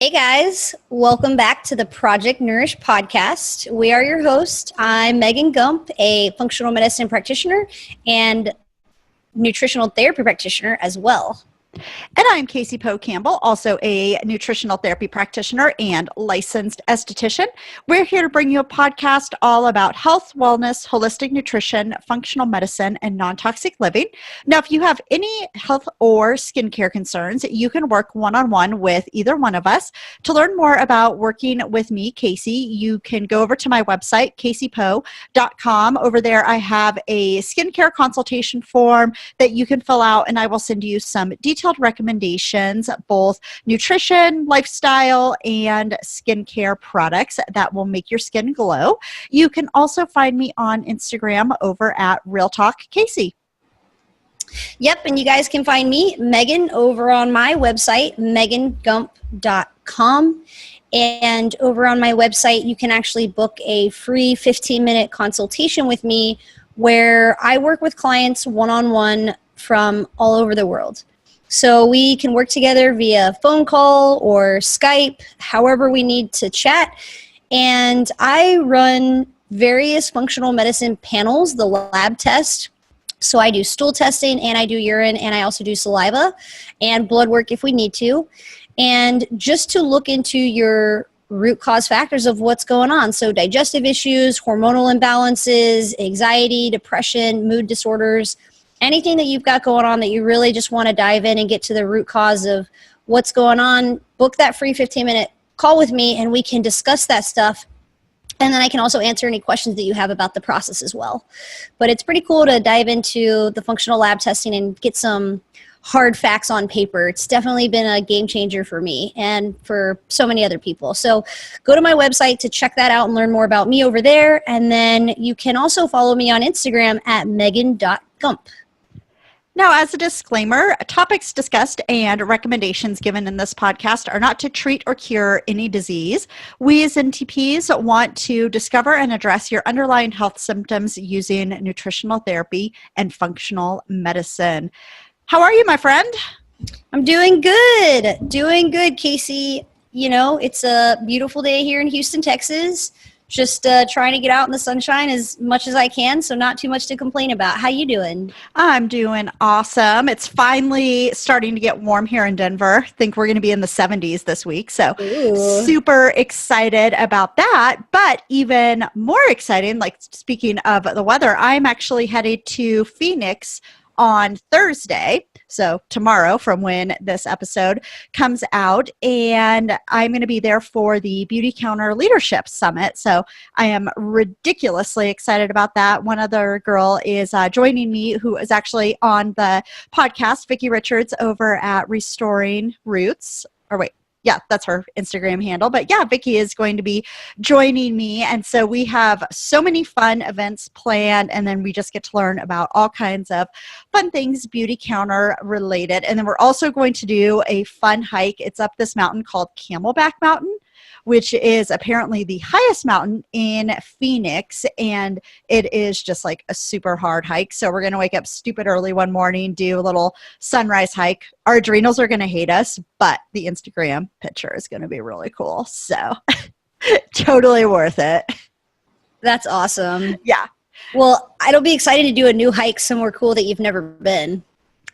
Hey guys, welcome back to the Project Nourish podcast. We are your host. I'm Megan Gump, a functional medicine practitioner and nutritional therapy practitioner as well. And I'm Casey Poe Campbell, also a nutritional therapy practitioner and licensed esthetician. We're here to bring you a podcast all about health, wellness, holistic nutrition, functional medicine, and non-toxic living. Now, if you have any health or skincare concerns, you can work one-on-one with either one of us. To learn more about working with me, Casey, you can go over to my website, caseypoe.com. Over there, I have a skincare consultation form that you can fill out, and I will send you some detailed recommendations, both nutrition, lifestyle, and skincare products that will make your skin glow. You can also find me on Instagram over at Real Talk Casey. Yep, and you guys can find me, Megan, over on my website, megangump.com. And over on my website, you can actually book a free 15-minute consultation with me where I work with clients one-on-one from all over the world. So we can work together via phone call or Skype, however we need to chat. And I run various functional medicine panels, the lab test. So I do stool testing and I do urine and I also do saliva and blood work if we need to. And just to look into your root cause factors of what's going on. So digestive issues, hormonal imbalances, anxiety, depression, mood disorders, anything that you've got going on that you really just want to dive in and get to the root cause of what's going on, book that free 15-minute call with me and we can discuss that stuff. And then I can also answer any questions that you have about the process as well. But it's pretty cool to dive into the functional lab testing and get some hard facts on paper. It's definitely been a game changer for me and for so many other people. So go to my website to check that out and learn more about me over there. And then you can also follow me on Instagram at megan.gump. Now, as a disclaimer, topics discussed and recommendations given in this podcast are not to treat or cure any disease. We as NTPs want to discover and address your underlying health symptoms using nutritional therapy and functional medicine. How are you, my friend? I'm doing good, Casey. You know, it's a beautiful day here in Houston, Texas. Just trying to get out in the sunshine as much as I can, so not too much to complain about. How you doing? I'm doing awesome. It's finally starting to get warm here in Denver. I think we're going to be in the 70s this week, so super excited about that. But even more exciting, like speaking of the weather, I'm actually headed to Phoenix on Thursday, so tomorrow from when this episode comes out, and I'm going to be there for the Beauty Counter Leadership Summit, so I am ridiculously excited about that. One other girl is joining me who is actually on the podcast, Vicki Richards over at Restoring Roots, yeah, that's her Instagram handle. But yeah, Vicki is going to be joining me. And so we have so many fun events planned. And then we just get to learn about all kinds of fun things, Beauty Counter related. And then we're also going to do a fun hike. It's up this mountain called Camelback Mountain, which is apparently the highest mountain in Phoenix. And it is just like a super hard hike. So we're going to wake up stupid early one morning, do a little sunrise hike. Our adrenals are going to hate us, but the Instagram picture is going to be really cool. So totally worth it. That's awesome. Yeah. Well, it'll be exciting to do a new hike somewhere cool that you've never been.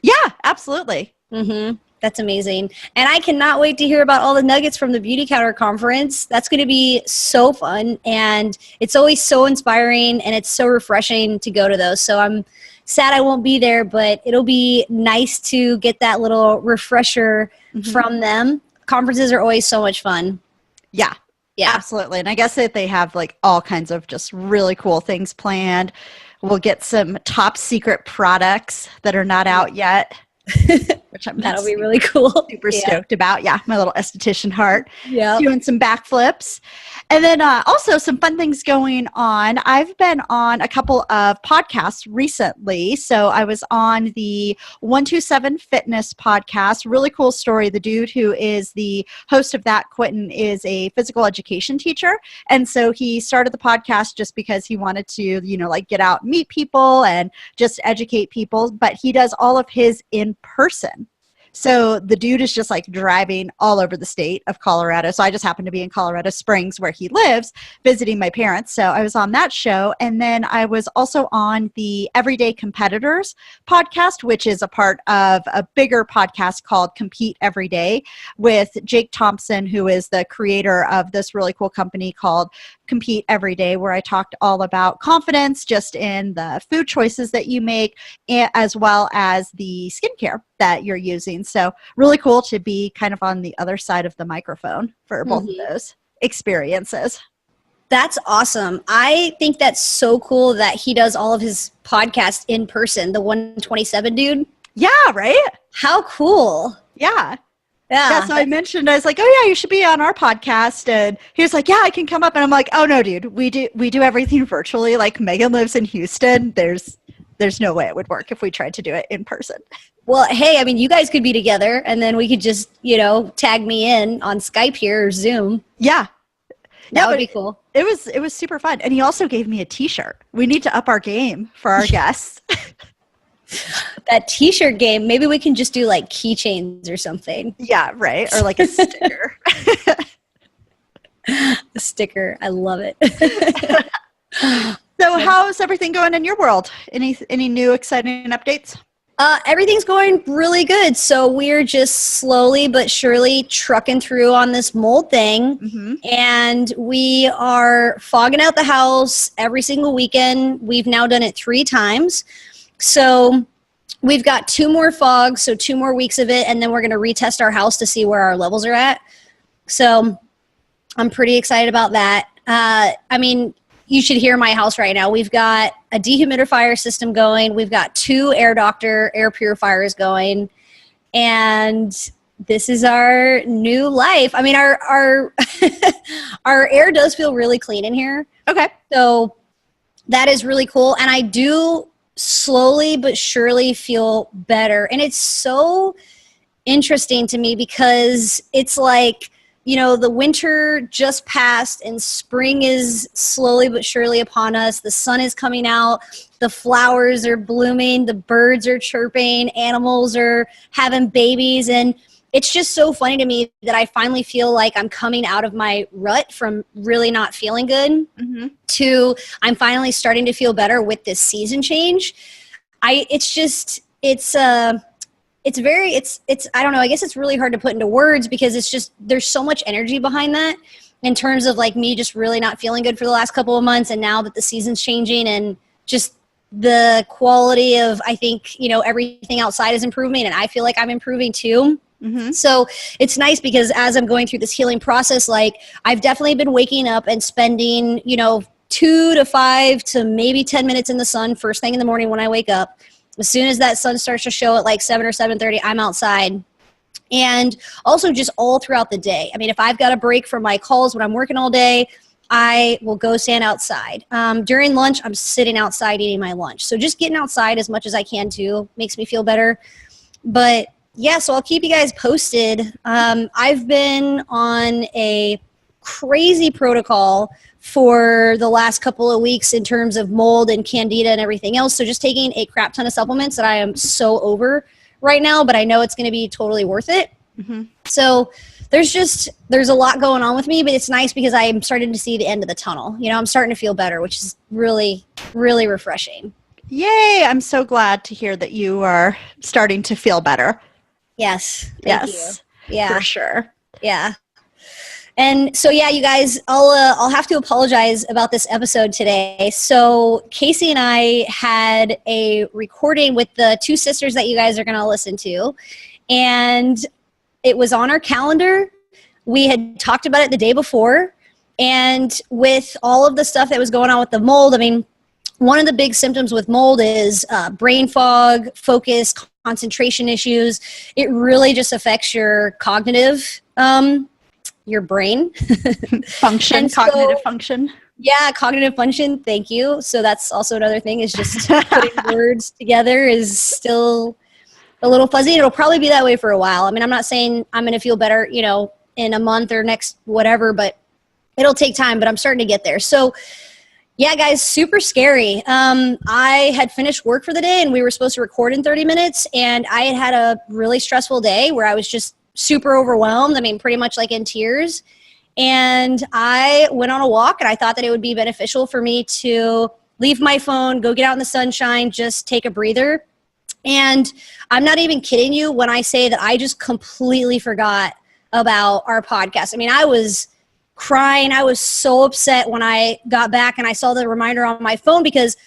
Yeah, absolutely. Mm-hmm. That's amazing. And I cannot wait to hear about all the nuggets from the Beauty Counter conference. That's going to be so fun. And it's always so inspiring and it's so refreshing to go to those. So I'm sad I won't be there, but it'll be nice to get that little refresher from them. Conferences are always so much fun. Yeah. Yeah, absolutely. And I guess that they have like all kinds of just really cool things planned. We'll get some top secret products that are not out yet. Which that'll be really cool. Super stoked about. Yeah, my little esthetician heart. Yeah, doing some backflips. And then also some fun things going on. I've been on a couple of podcasts recently. So I was on the 127 Fitness podcast. Really cool story. The dude who is the host of that, Quentin, is a physical education teacher. And so he started the podcast just because he wanted to, you know, like get out and meet people and just educate people. But he does all of his in person. So the dude is just like driving all over the state of Colorado. So I just happened to be in Colorado Springs where he lives, visiting my parents. So I was on that show. And then I was also on the Everyday Competitors podcast, which is a part of a bigger podcast called Compete Every Day with Jake Thompson, who is the creator of this really cool company called Compete Every Day, where I talked all about confidence just in the food choices that you make, as well as the skincare that you're using. So really cool to be kind of on the other side of the microphone for both of those experiences. That's awesome. I think that's so cool that he does all of his podcasts in person, the 127 dude. Yeah, right? How cool. Yeah. Yeah. So I mentioned, I was like, oh yeah, you should be on our podcast. And he was like, yeah, I can come up. And I'm like, oh no, dude, we do everything virtually. Like Megan lives in Houston. There's no way it would work if we tried to do it in person. Well, hey, I mean, you guys could be together and then we could just, tag me in on Skype here or Zoom. Yeah. That would be cool. It was super fun. And he also gave me a t-shirt. We need to up our game for our guests. That t-shirt game, maybe we can just do like keychains or something. Yeah, right. Or like a sticker. A sticker. I love it. So how's everything going in your world? Any new exciting updates? Everything's going really good. So we're just slowly but surely trucking through on this mold thing. Mm-hmm. And we are fogging out the house every single weekend. We've now done it 3 times. So we've got 2 more fogs, so 2 more weeks of it, and then we're going to retest our house to see where our levels are at. So I'm pretty excited about that. I mean, you should hear my house right now. We've got a dehumidifier system going. We've got 2 air purifiers going. And this is our new life. I mean, our our air does feel really clean in here. Okay. So that is really cool. And I do slowly but surely feel better. And it's so interesting to me because it's like, the winter just passed and spring is slowly but surely upon us. The sun is coming out. The flowers are blooming. The birds are chirping. Animals are having babies. And it's just so funny to me that I finally feel like I'm coming out of my rut from really not feeling good to I'm finally starting to feel better with this season change. I don't know, I guess it's really hard to put into words because it's just, there's so much energy behind that in terms of like me just really not feeling good for the last couple of months. And now that the season's changing and just the quality of, I think, everything outside is improving and I feel like I'm improving too. Mm-hmm. So it's nice because as I'm going through this healing process, like I've definitely been waking up and spending, 2 to 5 to maybe 10 minutes in the sun first thing in the morning when I wake up. As soon as that sun starts to show at like 7 or 7:30, I'm outside. And also just all throughout the day. I mean, if I've got a break from my calls when I'm working all day, I will go stand outside. During lunch, I'm sitting outside eating my lunch. So just getting outside as much as I can too makes me feel better. But yeah, so I'll keep you guys posted. I've been on a crazy protocol for the last couple of weeks in terms of mold and candida and everything else. So just taking a crap ton of supplements that I am so over right now, but I know it's going to be totally worth it. Mm-hmm. So there's a lot going on with me, but it's nice because I'm starting to see the end of the tunnel. I'm starting to feel better, which is really, really refreshing. Yay. I'm so glad to hear that you are starting to feel better. Yes. Thank you. Yeah. For sure. Yeah. And so, yeah, you guys, I'll have to apologize about this episode today. So Casey and I had a recording with the 2 sisters that you guys are going to listen to. And it was on our calendar. We had talked about it the day before. And with all of the stuff that was going on with the mold, I mean, one of the big symptoms with mold is brain fog, focus, concentration issues. It really just affects your cognitive your brain function, cognitive function. Yeah, cognitive function. Thank you. So that's also another thing is just putting words together is still a little fuzzy. It'll probably be that way for a while. I mean, I'm not saying I'm going to feel better, in a month or next whatever, but it'll take time, but I'm starting to get there. So Yeah, guys, super scary. I had finished work for the day and we were supposed to record in 30 minutes. And I had a really stressful day where I was just super overwhelmed. I mean, pretty much like in tears. And I went on a walk and I thought that it would be beneficial for me to leave my phone, go get out in the sunshine, just take a breather. And I'm not even kidding you when I say that I just completely forgot about our podcast. I mean, I was crying. I was so upset when I got back and I saw the reminder on my phone because,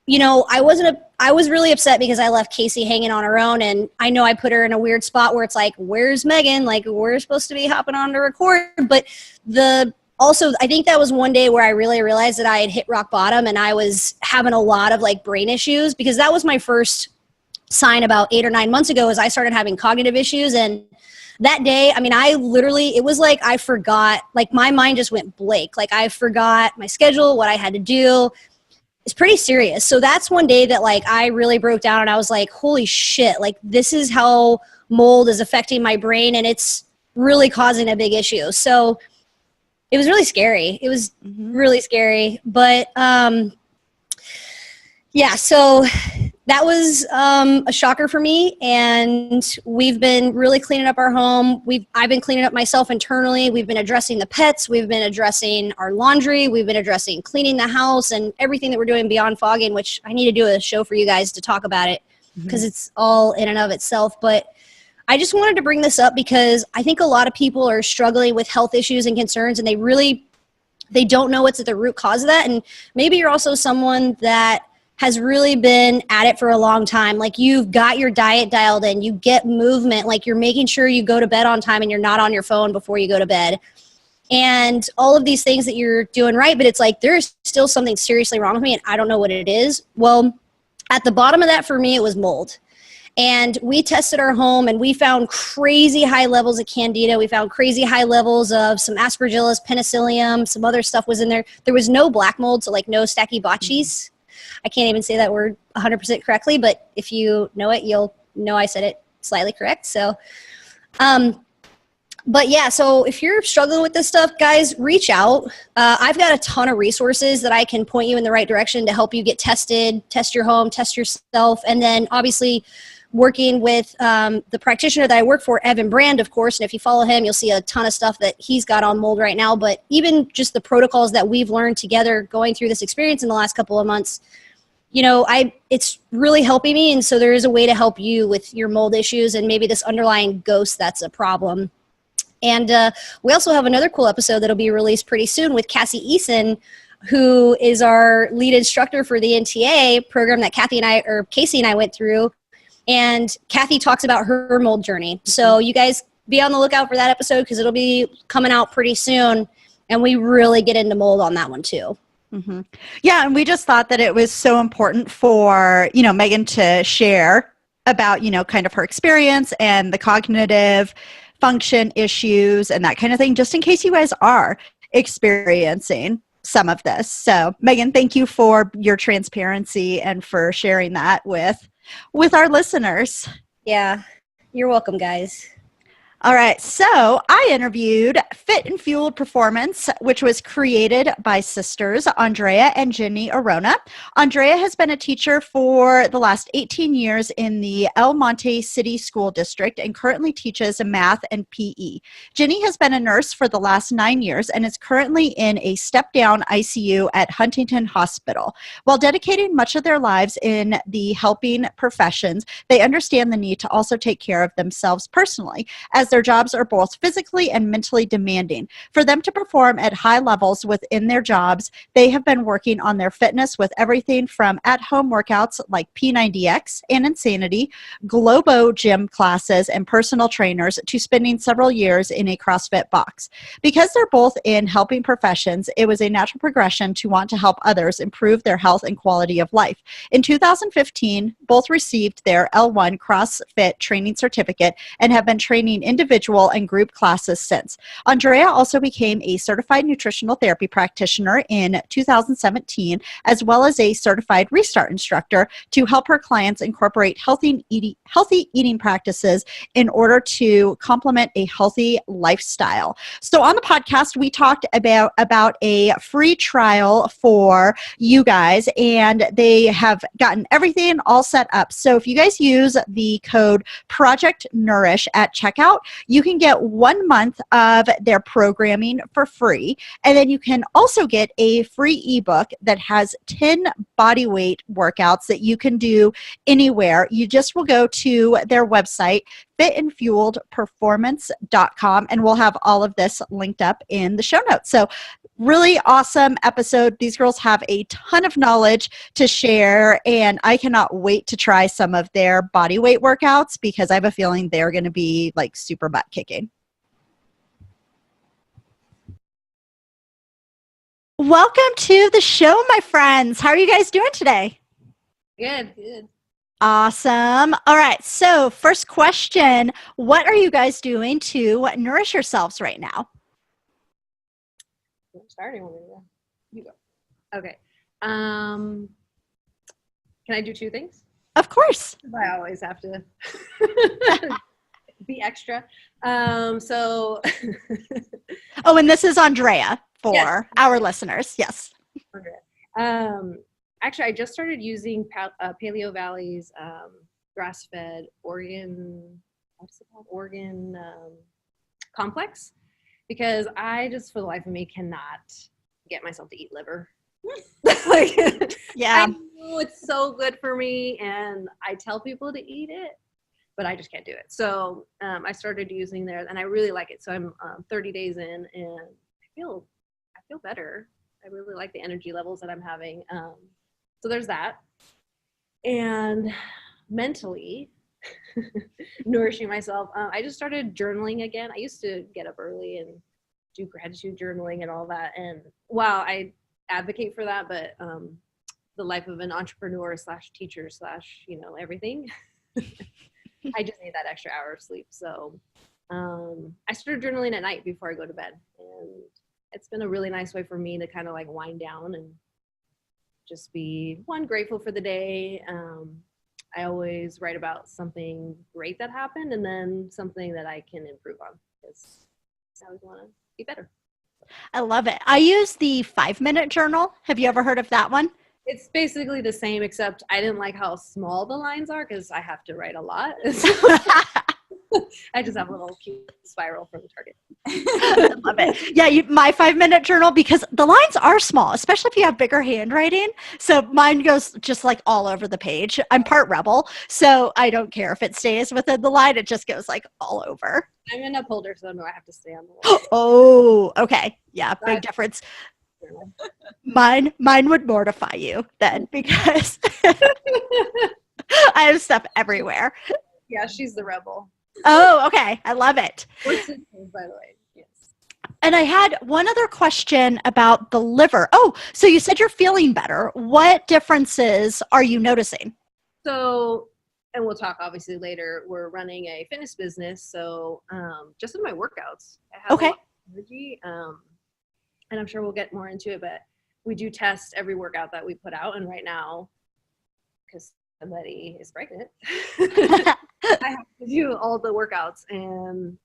you know, I was really upset because I left Casey hanging on her own, and I know I put her in a weird spot where it's like, where's Megan? Like, we're supposed to be hopping on to record. But also, I think that was one day where I really realized that I had hit rock bottom and I was having a lot of like brain issues, because that was my first sign about 8 or 9 months ago, as I started having cognitive issues. And that day, I mean, it was like I forgot, like my mind just went blank. Like I forgot my schedule, what I had to do. It's pretty serious. So that's one day that like I really broke down and I was like, holy shit, like this is how mold is affecting my brain and it's really causing a big issue. So it was really scary. It was really scary. But yeah, so that was a shocker for me, and we've been really cleaning up our home. I've been cleaning up myself internally. We've been addressing the pets. We've been addressing our laundry. We've been addressing cleaning the house and everything that we're doing beyond fogging, which I need to do a show for you guys to talk about it because it's all in and of itself. But I just wanted to bring this up because I think a lot of people are struggling with health issues and concerns, and they don't know what's at the root cause of that. And maybe you're also someone that has really been at it for a long time. Like you've got your diet dialed in, you get movement, like you're making sure you go to bed on time and you're not on your phone before you go to bed. And all of these things that you're doing right, but it's like there's still something seriously wrong with me and I don't know what it is. Well, at the bottom of that for me, it was mold. And we tested our home and we found crazy high levels of candida. We found crazy high levels of some aspergillus, penicillium, some other stuff was in there. There was no black mold, so like no stachybotrys. I can't even say that word 100% correctly, but if you know it, you'll know I said it slightly correct. So, but yeah, so if you're struggling with this stuff, guys, reach out. I've got a ton of resources that I can point you in the right direction to help you get tested, test your home, test yourself. And then obviously working with the practitioner that I work for, Evan Brand, of course. And if you follow him, you'll see a ton of stuff that he's got on mold right now. But even just the protocols that we've learned together going through this experience in the last couple of months, you know, it's really helping me. And so there is a way to help you with your mold issues and maybe this underlying ghost that's a problem. And we also have another cool episode that'll be released pretty soon with Cassie Eason, who is our lead instructor for the NTA program that Casey and I went through. And Kathy talks about her mold journey. So you guys be on the lookout for that episode because it'll be coming out pretty soon. And we really get into mold on that one too. Yeah, and we just thought that it was so important for, you know, Megan to share about, you know, kind of her experience and the cognitive function issues and that kind of thing, just in case you guys are experiencing some of this. So Megan, thank you for your transparency and for sharing that with our listeners. Yeah, you're welcome, guys. All right, so I interviewed Fit and Fueled Performance, which was created by sisters Andrea and Jenny Orona. Andrea has been a teacher for the last 18 years in the Monte City School District and currently teaches math and PE. Jenny has been a nurse for the last 9 years and is currently in a step-down ICU at Huntington Hospital. While dedicating much of their lives in the helping professions, they understand the need to also take care of themselves personally, as their jobs are both physically and mentally demanding. For them to perform at high levels within their jobs, they have been working on their fitness with everything from at-home workouts like P90X and Insanity, globo gym classes, and personal trainers to spending several years in a CrossFit box. Because they're both in helping professions, it was a natural progression to want to help others improve their health and quality of life. In 2015, both received their L1 CrossFit training certificate and have been training individuals individual and group classes since. Andrea also became a certified nutritional therapy practitioner in 2017, as well as a certified Restart instructor to help her clients incorporate healthy eating practices in order to complement a healthy lifestyle. So on the podcast, we talked about a free trial for you guys, and they have gotten everything all set up. So if you guys use the code Project Nourish at checkout, you can get 1 month of their programming for free. And then you can also get a free ebook that has 10 body weight workouts that you can do anywhere. You just will go to their website, fitandfueledperformance.com, and we'll have all of this linked up in the show notes. So really awesome episode. These girls have a ton of knowledge to share, and I cannot wait to try some of their body weight workouts because I have a feeling they're going to be like super butt kicking. Welcome to the show, my friends. How are you guys doing today? Good. Awesome. All right. So first question, what are you guys doing to nourish yourselves right now? I'm starting with you go. Okay. Can I do 2 things? Of course. I always have to be extra. So Oh, and this is Andrea for yes. our listeners. Yes. Actually, I just started using Paleo Valley's grass-fed Oregon, what's it called? Oregon complex, because I just, for the life of me, cannot get myself to eat liver. Like, Yeah. I know it's so good for me, and I tell people to eat it, but I just can't do it. So I started using theirs, and I really like it. So I'm 30 days in, and I feel better. I really like the energy levels that I'm having. So there's that. And mentally, nourishing myself. I just started journaling again. I used to get up early and do gratitude journaling and all that. And while I advocate for that, but the life of an entrepreneur / teacher / everything, I just need that extra hour of sleep. So I started journaling at night before I go to bed. And it's been a really nice way for me to kind of like wind down and just be grateful for the day. I always write about something great that happened and then something that I can improve on, because I always want to be better. I love it. I use the 5-minute journal. Have you ever heard of that one? It's basically the same, except I didn't like how small the lines are because I have to write a lot. I just have a little cute spiral from Target. I love it. Yeah, my 5-minute journal, because the lines are small, especially if you have bigger handwriting. So mine goes just like all over the page. I'm part rebel, so I don't care if it stays within the line. It just goes like all over. I'm an upholder, so no, I have to stay on the line. Oh, okay. Yeah, big difference. Mine would mortify you then, because I have stuff everywhere. Yeah, she's the rebel. Oh, okay. I love it. We're sisters, by the way. Yes. And I had one other question about the liver. Oh, so you said you're feeling better. What differences are you noticing? So, and we'll talk obviously later, we're running a fitness business. So just in my workouts, I have a lot of energy. And I'm sure we'll get more into it, but we do test every workout that we put out. And right now, because somebody is pregnant, I have to do all the workouts. And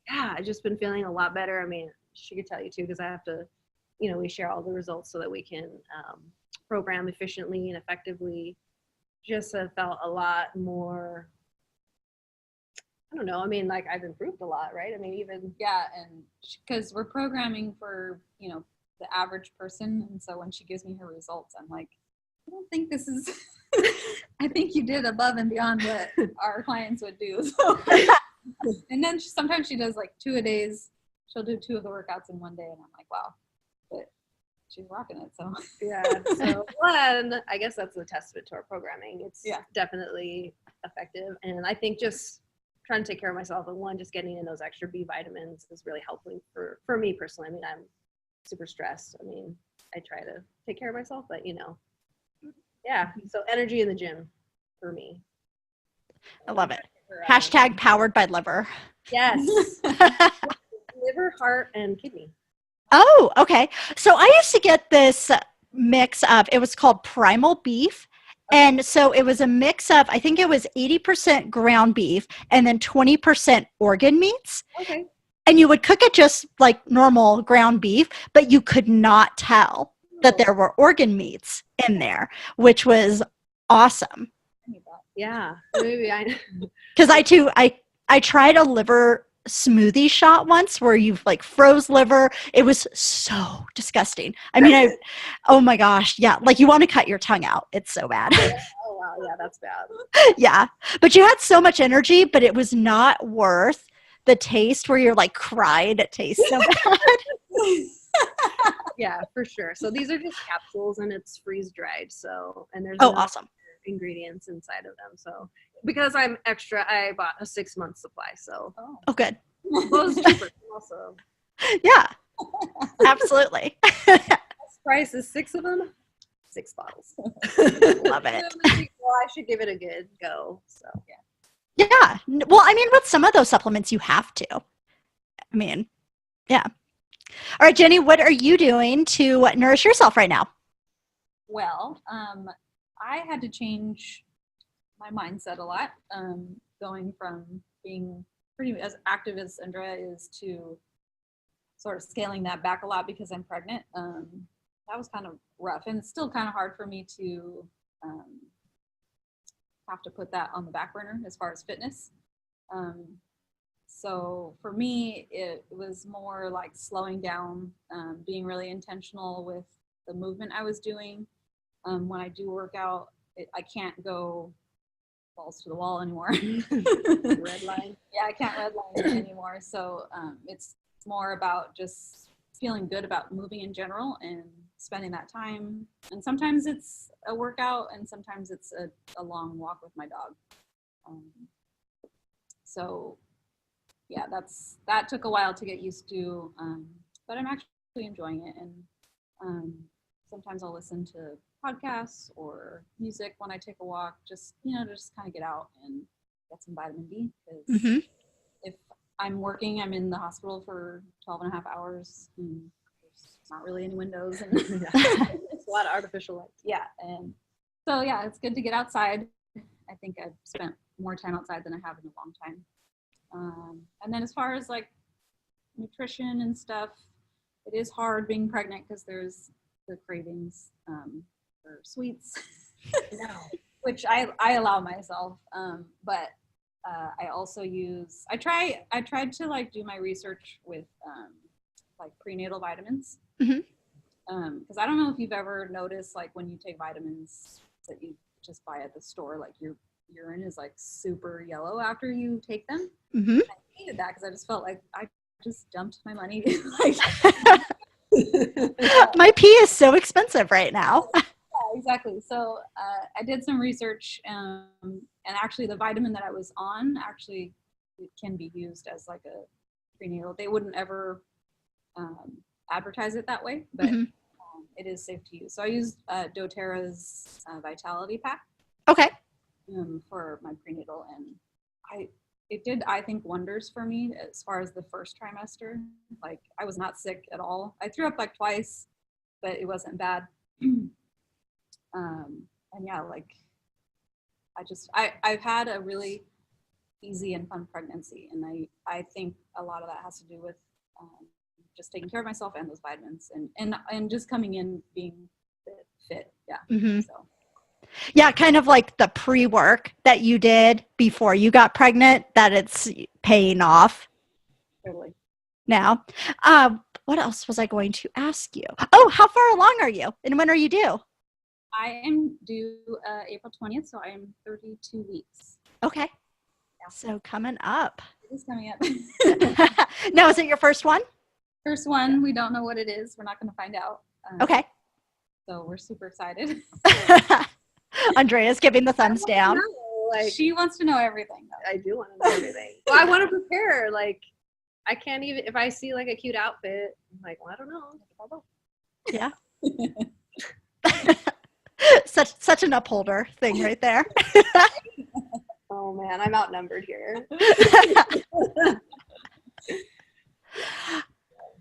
I've just been feeling a lot better. I mean, she could tell you too, because I have to, we share all the results so that we can program efficiently and effectively. Just have felt a lot more, I don't know. I mean, like I've improved a lot, right? I mean, even. Yeah. And because we're programming for, the average person. And so when she gives me her results, I'm like, I don't think this is, I think you did above and beyond what our clients would do. So, and then sometimes she does like 2 a days. She'll do 2 of the workouts in one day. And I'm like, wow, but she's rocking it. So Yeah. So one, I guess that's a testament to our programming. It's definitely effective. And I think just trying to take care of myself, and one, just getting in those extra B vitamins is really helpful for me personally. I mean, I'm super stressed. I mean, I try to take care of myself, but so energy in the gym for me. I love it. Hashtag powered by liver. Yes. Liver, heart, and kidney. Oh, okay. So I used to get this mix of, it was called primal beef. And so it was a mix of, I think it was 80% ground beef and then 20% organ meats. Okay. And you would cook it just like normal ground beef, but you could not tell that there were organ meats in there, which was awesome. Yeah. Maybe Because I tried a liver smoothie shot once where you've like froze liver. It was so disgusting. I mean, oh my gosh. Yeah. Like you want to cut your tongue out. It's so bad. Oh, wow. Yeah, that's bad. Yeah. But you had so much energy, but it was not worth the taste where you're like cried. It tastes so bad. Yeah, for sure. So these are just capsules and it's freeze dried. So, and there's Oh, awesome. ingredients inside of them. So because I'm extra, I bought a 6-month supply. So Oh, good. well, it's cheaper also. Yeah, absolutely. Price is 6 of them, 6 bottles. Love it. Well, I should give it a good go. So yeah. Yeah. Well, I mean, with some of those supplements, you have to. I mean, yeah. All right, Jenny, what are you doing to nourish yourself right now? Well, I had to change my mindset a lot, going from being pretty as active as Andrea is to sort of scaling that back a lot because I'm pregnant. That was kind of rough, and it's still kind of hard for me to have to put that on the back burner as far as fitness. So for me, it was more like slowing down, being really intentional with the movement I was doing. When I do work out, I can't go balls to the wall anymore. Red line. Yeah, I can't red line it anymore. So it's more about just feeling good about moving in general and spending that time. And sometimes it's a workout and sometimes it's a long walk with my dog. So yeah, that took a while to get used to, but I'm actually enjoying it. And sometimes I'll listen to podcasts or music when I take a walk, just, to just kind of get out and get some vitamin D. Because if I'm working, I'm in the hospital for 12 and a half hours. And there's not really any windows. And It's a lot of artificial light. Yeah. And so, yeah, it's good to get outside. I think I've spent more time outside than I have in a long time. And then as far as like nutrition and stuff, it is hard being pregnant because there's the cravings for sweets, which I allow myself. But I also I tried to like do my research with like prenatal vitamins. Because I don't know if you've ever noticed like when you take vitamins that you just buy at the store, like your urine is like super yellow after you take them. I hated that because I just felt like I just dumped my money. My pee is so expensive right now. Yeah, exactly. So I did some research, and actually the vitamin that I was on actually it can be used as like a prenatal. They wouldn't ever advertise it that way, but it is safe to use. So I used doTERRA's Vitality Pack. Okay. For my prenatal, and it did, I think, wonders for me as far as the first trimester. Like I was not sick at all. I threw up like twice, but it wasn't bad. And yeah, like I've had a really easy and fun pregnancy, and I think a lot of that has to do with just taking care of myself and those vitamins, and just coming in being fit. Yeah. So. Yeah, kind of like the pre-work that you did before you got pregnant, that it's paying off. Totally. Now. What else was I going to ask you? Oh, how far along are you? And when are you due? I am due April 20th, so I am 32 weeks. Okay. Yeah. So coming up. It is coming up. Now, is it your first one? First one. We don't know what it is. We're not going to find out. Okay. So we're super excited. Andrea's giving the thumbs down. Like, she wants to know everything, though. I do want to know everything. Well, I want to prepare. Like, I can't even, if I see like a cute outfit, I'm like, well, I don't know. Yeah. Such an upholder thing right there. Oh man, I'm outnumbered here.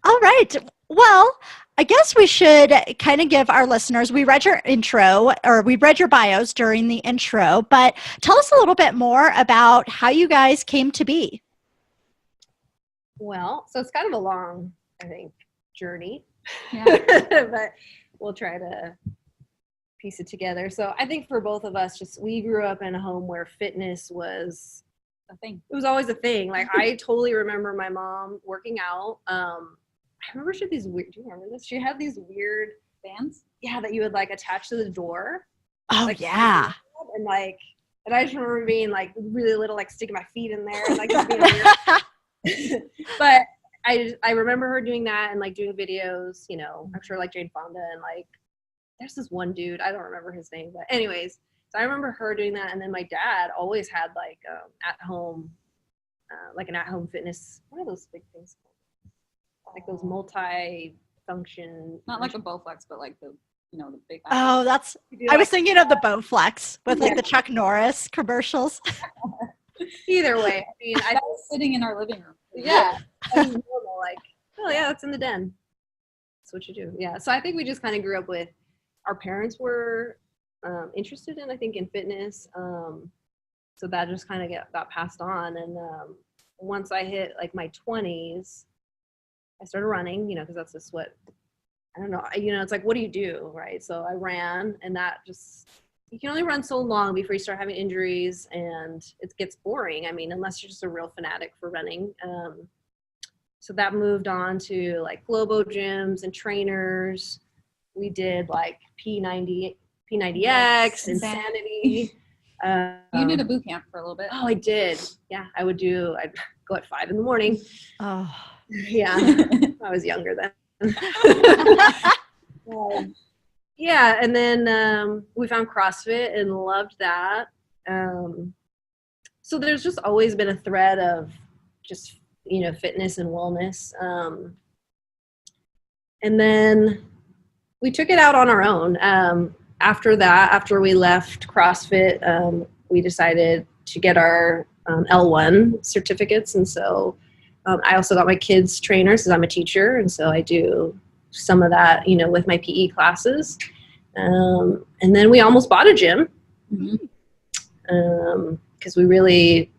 All right. Well, I guess we should kind of give our listeners, we read your intro or we read your bios during the intro, but tell us a little bit more about how you guys came to be. Well, so it's kind of a long, I think, journey, Yeah. but we'll try to piece it together. So I think for both of us, we grew up in a home where fitness was The thing. it was always a thing. Like I totally remember my mom working out. I remember she had these weird, do you remember this? She had these weird Bands? yeah, that you would like attach to the door. Oh, Like, yeah. And I just remember being like really little, like sticking my feet in there and like just being weird. But I remember her doing that and like doing videos, you know, I'm sure like Jane Fonda and like there's this one dude, I don't remember his name, but anyways, so I remember her doing that. And then my dad always had like at home, like an at-home fitness, what are those big things called? Like those multi-function. Not like a Bowflex, but like the, you know, the big. Oh, I was thinking of the Bowflex with like Yeah. the Chuck Norris commercials. Either way, I mean, I was sitting in our living room. yeah, that was normal. Like, oh yeah, that's in the den. That's what you do. Yeah. So I think we just kind of grew up with, our parents were interested in, I think, in fitness. So that just kind of got passed on. And once I hit like my 20s, I started running, you know, because that's just what, I don't know, you know, it's like, what do you do, right? So I ran, and that just, you can only run so long before you start having injuries, and it gets boring. I mean, unless you're just a real fanatic for running. So that moved on to like globo gyms and trainers. We did like P90X, Insanity. You did a boot camp for a little bit. Oh, I did. Yeah, I'd go at 5 a.m. Oh. Yeah, I was younger then. Yeah, and then we found CrossFit and loved that. So there's just always been a thread of just, you know, fitness and wellness. And then we took it out on our own. After that, after we left CrossFit, we decided to get our L1 certificates. And so I also got my kids trainers because I'm a teacher. And so I do some of that, you know, with my PE classes. And then we almost bought a gym because we really,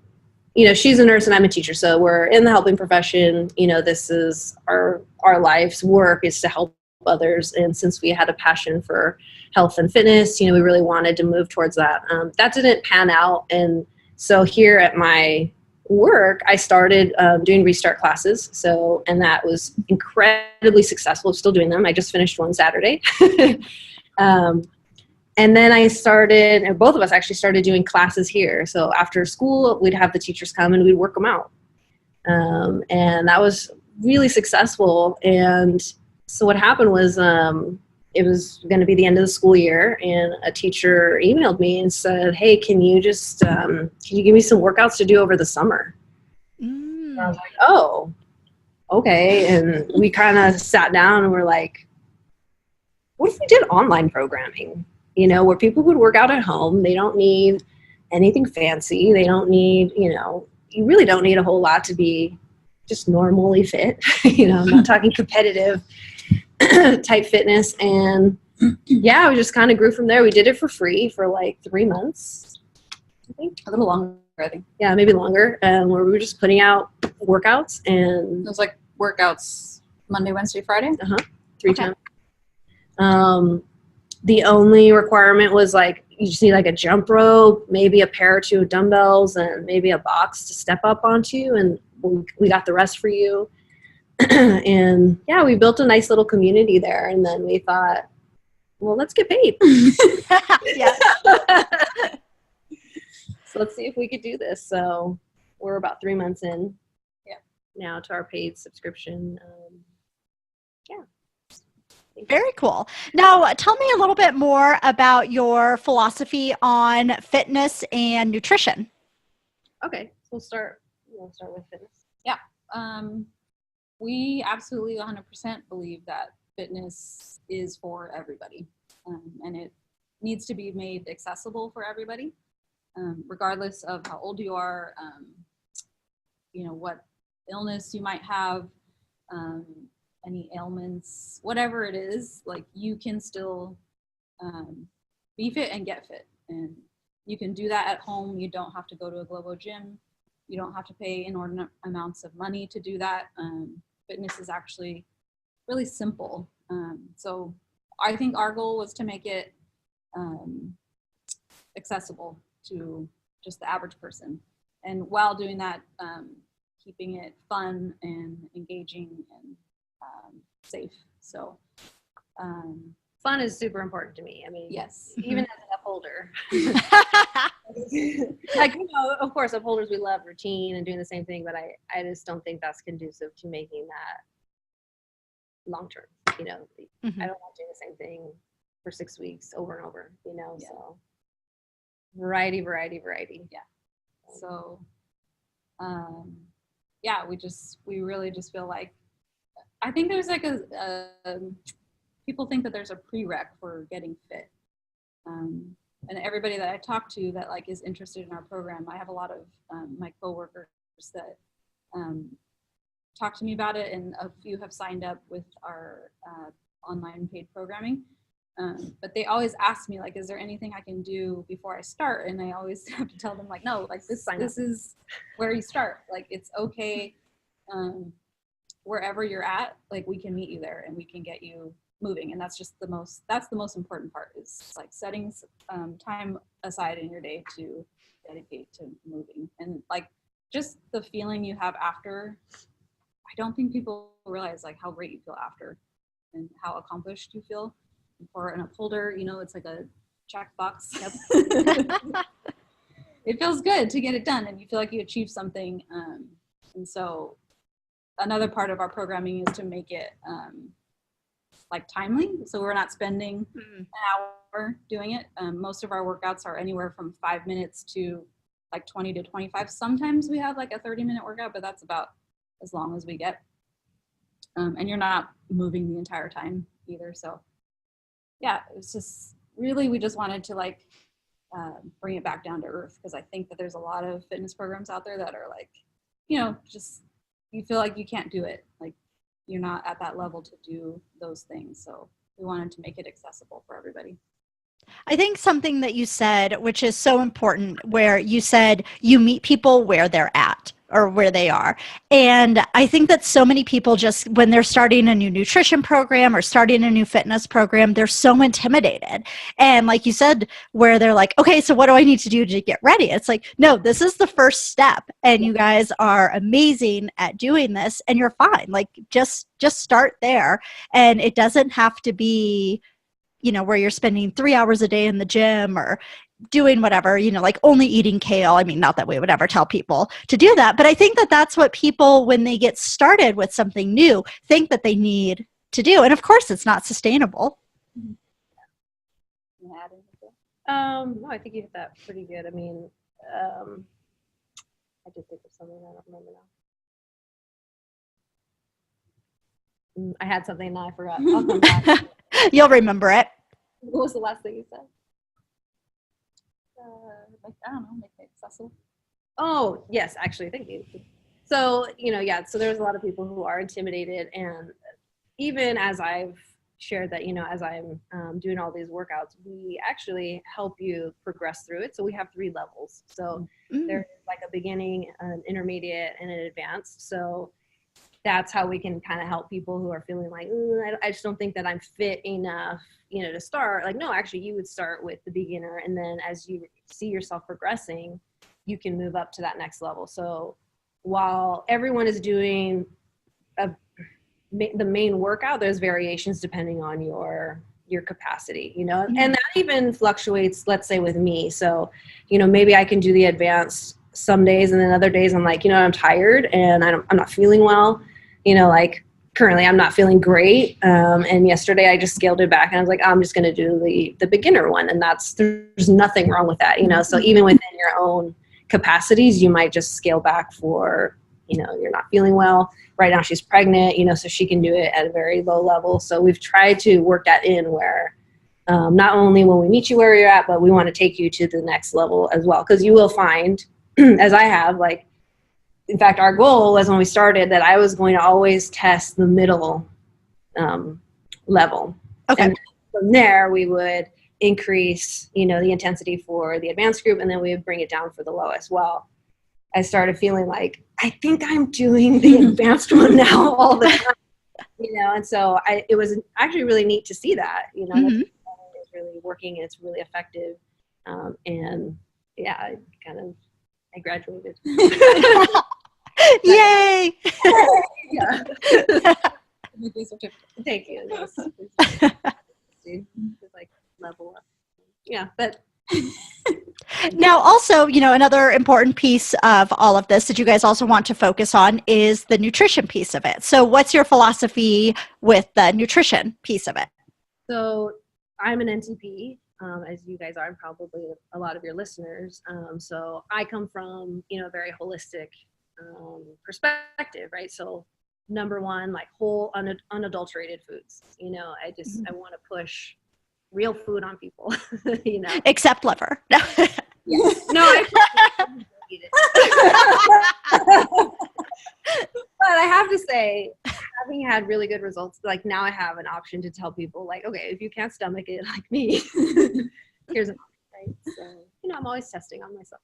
you know, she's a nurse and I'm a teacher. So we're in the helping profession. You know, this is our life's work is to help others. And since we had a passion for health and fitness, you know, we really wanted to move towards that. That didn't pan out. And so here at my work, I started doing restart classes. So, and that was incredibly successful. I'm still doing them. I just finished one Saturday. And then I started, and both of us actually started doing classes here. So after school, we'd have the teachers come and we'd work them out. And that was really successful. And so what happened was it was going to be the end of the school year, and a teacher emailed me and said, hey, can you just, can you give me some workouts to do over the summer? And I was like, oh, okay. And we kind of sat down and we're like, what if we did online programming, you know, where people would work out at home? They don't need anything fancy. They don't need, you know, you really don't need a whole lot to be just normally fit. You know, I'm not talking competitive type fitness. And yeah, we just kind of grew from there. We did it for free for like 3 months, I think. A little longer, I think. Yeah, maybe longer. Where we were just putting out workouts, and It was like workouts Monday, Wednesday, Friday. 3 times. The only requirement was like, you just need like a jump rope, maybe a pair or two of dumbbells, and maybe a box to step up onto, and we got the rest for you. And yeah, we built a nice little community there. And then we thought, well, let's get paid. Yeah. So let's see if we could do this. So we're about 3 months in now to our paid subscription. Very cool. Now, tell me a little bit more about your philosophy on fitness and nutrition. Okay, so we'll start with fitness. We absolutely 100% believe that fitness is for everybody, and it needs to be made accessible for everybody. regardless of how old you are, what illness you might have, any ailments, whatever it is, like you can still be fit and get fit. And you can do that at home. You don't have to go to a Globo gym. You don't have to pay inordinate amounts of money to do that. Fitness is actually really simple. So I think our goal was to make it accessible to just the average person. And while doing that, keeping it fun and engaging and safe. So fun is super important to me. I mean, yes, even as an upholder. Like, of course, upholders, we love routine and doing the same thing, but I just don't think that's conducive to making that long term. I don't want to do the same thing for 6 weeks over and over, so variety. Yeah. So, we really just feel like, I think there's like people think that there's a prereq for getting fit. And everybody that I talk to that like is interested in our program, I have a lot of my coworkers that talk to me about it, and a few have signed up with our online paid programming. But they always ask me, like, is there anything I can do before I start? And I always have to tell them, like, no, like this is where you start. Like, it's okay. Wherever you're at, like we can meet you there and we can get you moving. And that's the most important part, is like setting time aside in your day to dedicate to moving. And like just the feeling you have after, I don't think people realize like how great you feel after and how accomplished you feel. For an upholder, it's like a check box. Yep. It feels good to get it done and you feel like you achieved something. And so another part of our programming is to make it like timely. So we're not spending an hour doing it. Most of our workouts are anywhere from 5 minutes to like 20 to 25. Sometimes we have like a 30-minute workout, but that's about as long as we get. And you're not moving the entire time either. So yeah, it was just really, we just wanted to like bring it back down to earth, because I think that there's a lot of fitness programs out there that are like, just you feel like you can't do it. Like you're not at that level to do those things. So we wanted to make it accessible for everybody. I think something that you said, which is so important, where you said you meet people where they're at or where they are. And I think that so many people just, when they're starting a new nutrition program or starting a new fitness program, they're so intimidated. And like you said, where they're like, okay, so what do I need to do to get ready? It's like, no, this is the first step. And you guys are amazing at doing this and you're fine. Like just start there. And it doesn't have to be, where you're spending 3 hours a day in the gym or doing whatever, like only eating kale. I mean, not that we would ever tell people to do that, but I think that that's what people, when they get started with something new, think that they need to do. And of course, it's not sustainable. No, I think you hit that pretty good. I mean, I did think of something, I don't remember now. I had something, now I forgot. I'll come back. You'll remember it. What was the last thing you said? I don't know, make it accessible. Oh, yes, actually, thank you. So, so there's a lot of people who are intimidated, and even as I've shared that, as I'm doing all these workouts, we actually help you progress through it. So we have 3 levels. So there's like a beginning, an intermediate, and an advanced. So that's how we can kind of help people who are feeling like, I just don't think that I'm fit enough, to start. Like, no, actually you would start with the beginner. And then as you see yourself progressing, you can move up to that next level. So while everyone is doing the main workout, there's variations depending on your capacity, and that even fluctuates, let's say with me. So, maybe I can do the advanced some days, and then other days I'm like, I'm tired and I'm not feeling well, like currently I'm not feeling great. And yesterday I just scaled it back and I was like, I'm just going to do the beginner one. And there's nothing wrong with that, so even within your own capacities, you might just scale back for, you're not feeling well. Right now she's pregnant, so she can do it at a very low level. So we've tried to work that in where not only will we meet you where you're at, but we want to take you to the next level as well. Because you will find, as I have, like, in fact, our goal was when we started that I was going to always test the middle level. Okay. And from there, we would increase, the intensity for the advanced group, and then we would bring it down for the low as well. I started feeling like, I think I'm doing the advanced one now all the time, and so it was actually really neat to see that, Mm-hmm. it's really working and it's really effective. And yeah, I graduated. Yay! Yeah. With your certificate. Thank you. Yes. Just like level up. Yeah, but Now, also, another important piece of all of this that you guys also want to focus on is the nutrition piece of it. So what's your philosophy with the nutrition piece of it? so I'm an NTP, as you guys are, and probably a lot of your listeners. So I come from, a very holistic perspective, right? So number one, like whole unadulterated foods. I want to push real food on people. Except liver. Yes. No, I eat it. But I have to say, having had really good results, like now I have an option to tell people, like, okay, if you can't stomach it like me, here's an option, right? So, I'm always testing on myself.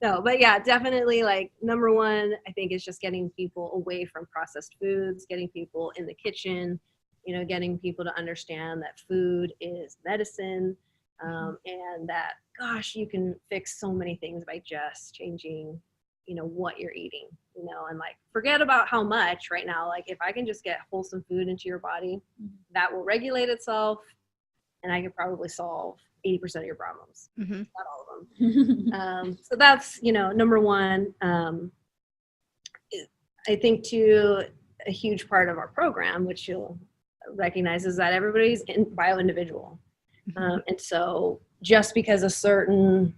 No, but yeah, definitely, like, number one, I think is just getting people away from processed foods, getting people in the kitchen, getting people to understand that food is medicine, and that, gosh, you can fix so many things by just changing, what you're eating, and like, forget about how much right now. Like, if I can just get wholesome food into your body, that will regulate itself, and I could probably solve 80% of your problems, Mm-hmm. not all of them. So that's, number one. I think too, a huge part of our program, which you'll recognize, is that everybody's bio-individual. And so just because a certain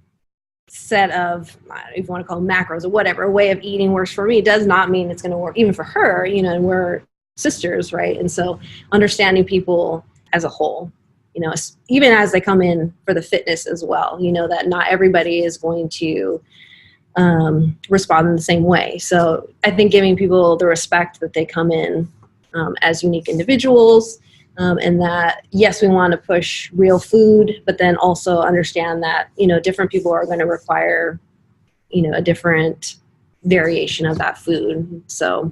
set of, if you want to call them macros or whatever, a way of eating works for me, does not mean it's going to work even for her, and we're sisters, right? And so understanding people as a whole, even as they come in for the fitness as well, that not everybody is going to respond in the same way. So I think giving people the respect that they come in as unique individuals, and that, yes, we want to push real food, but then also understand that, different people are going to require, a different variation of that food. So,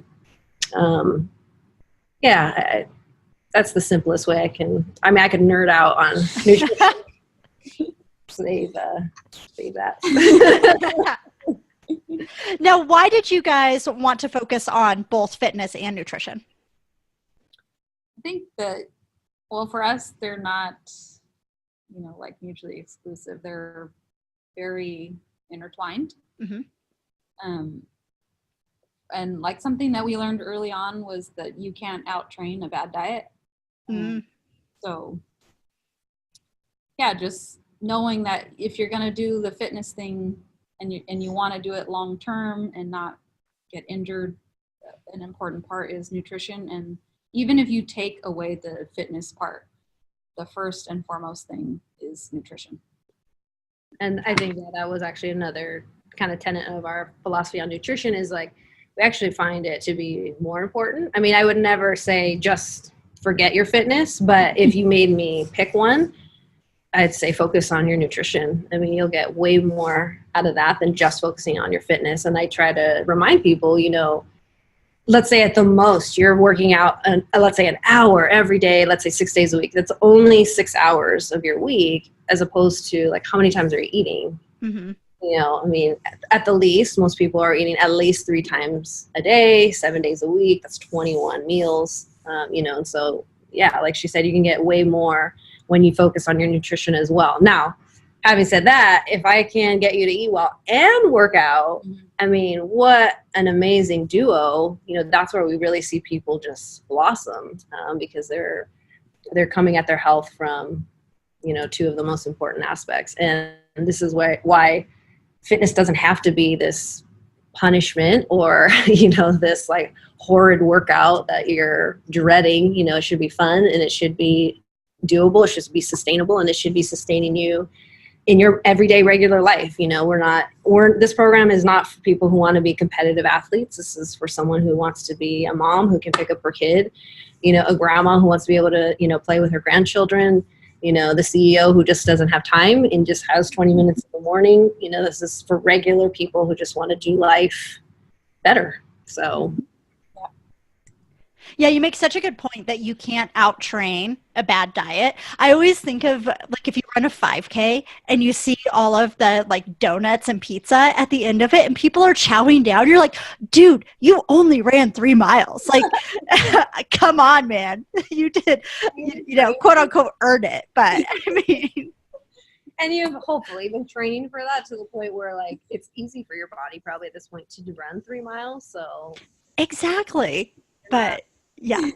yeah, that's the simplest way I could nerd out on nutrition. save that. Now, why did you guys want to focus on both fitness and nutrition? I think that, well, for us, they're not, like mutually exclusive. They're very intertwined. Mm-hmm. And like something that we learned early on was that you can't out-train a bad diet. So yeah, just knowing that if you're going to do the fitness thing and you want to do it long term and not get injured, an important part is nutrition. And even if you take away the fitness part, the first and foremost thing is nutrition. And I think that was actually another kind of tenet of our philosophy on nutrition, is like, we actually find it to be more important. I mean, I would never say just forget your fitness, but if you made me pick one, I'd say focus on your nutrition. I mean, you'll get way more out of that than just focusing on your fitness. And I try to remind people, let's say at the most you're working out, let's say an hour every day, let's say 6 days a week. That's only 6 hours of your week, as opposed to like, how many times are you eating? Mm-hmm. I mean, at the least, most people are eating at least 3 times a day, 7 days a week. That's 21 meals, and so, yeah, like she said, you can get way more when you focus on your nutrition as well. Now, having said that, if I can get you to eat well and work out, I mean, what an amazing duo. That's where we really see people just blossom, because they're coming at their health from, two of the most important aspects. And this is why fitness doesn't have to be this punishment or, this like horrid workout that you're dreading. It should be fun, and it should be doable. It should be sustainable, and it should be sustaining you in your everyday regular life. You know, this program is not for people who want to be competitive athletes. This is for someone who wants to be a mom who can pick up her kid, you know, a grandma who wants to be able to, you know, play with her grandchildren, you know, the CEO who just doesn't have time and just has 20 minutes in the morning. You know, this is for regular people who just want to do life better. So yeah, you make such a good point that you can't out-train a bad diet. I always think of like if you run a 5K and you see all of the like donuts and pizza at the end of it and people are chowing down, you're like, dude, you only ran 3 miles. Like, come on, man. You did, you know, quote unquote, earn it. But I mean. And you've hopefully been training for that to the point where like it's easy for your body probably at this point to run 3 miles. So. Exactly. But yeah.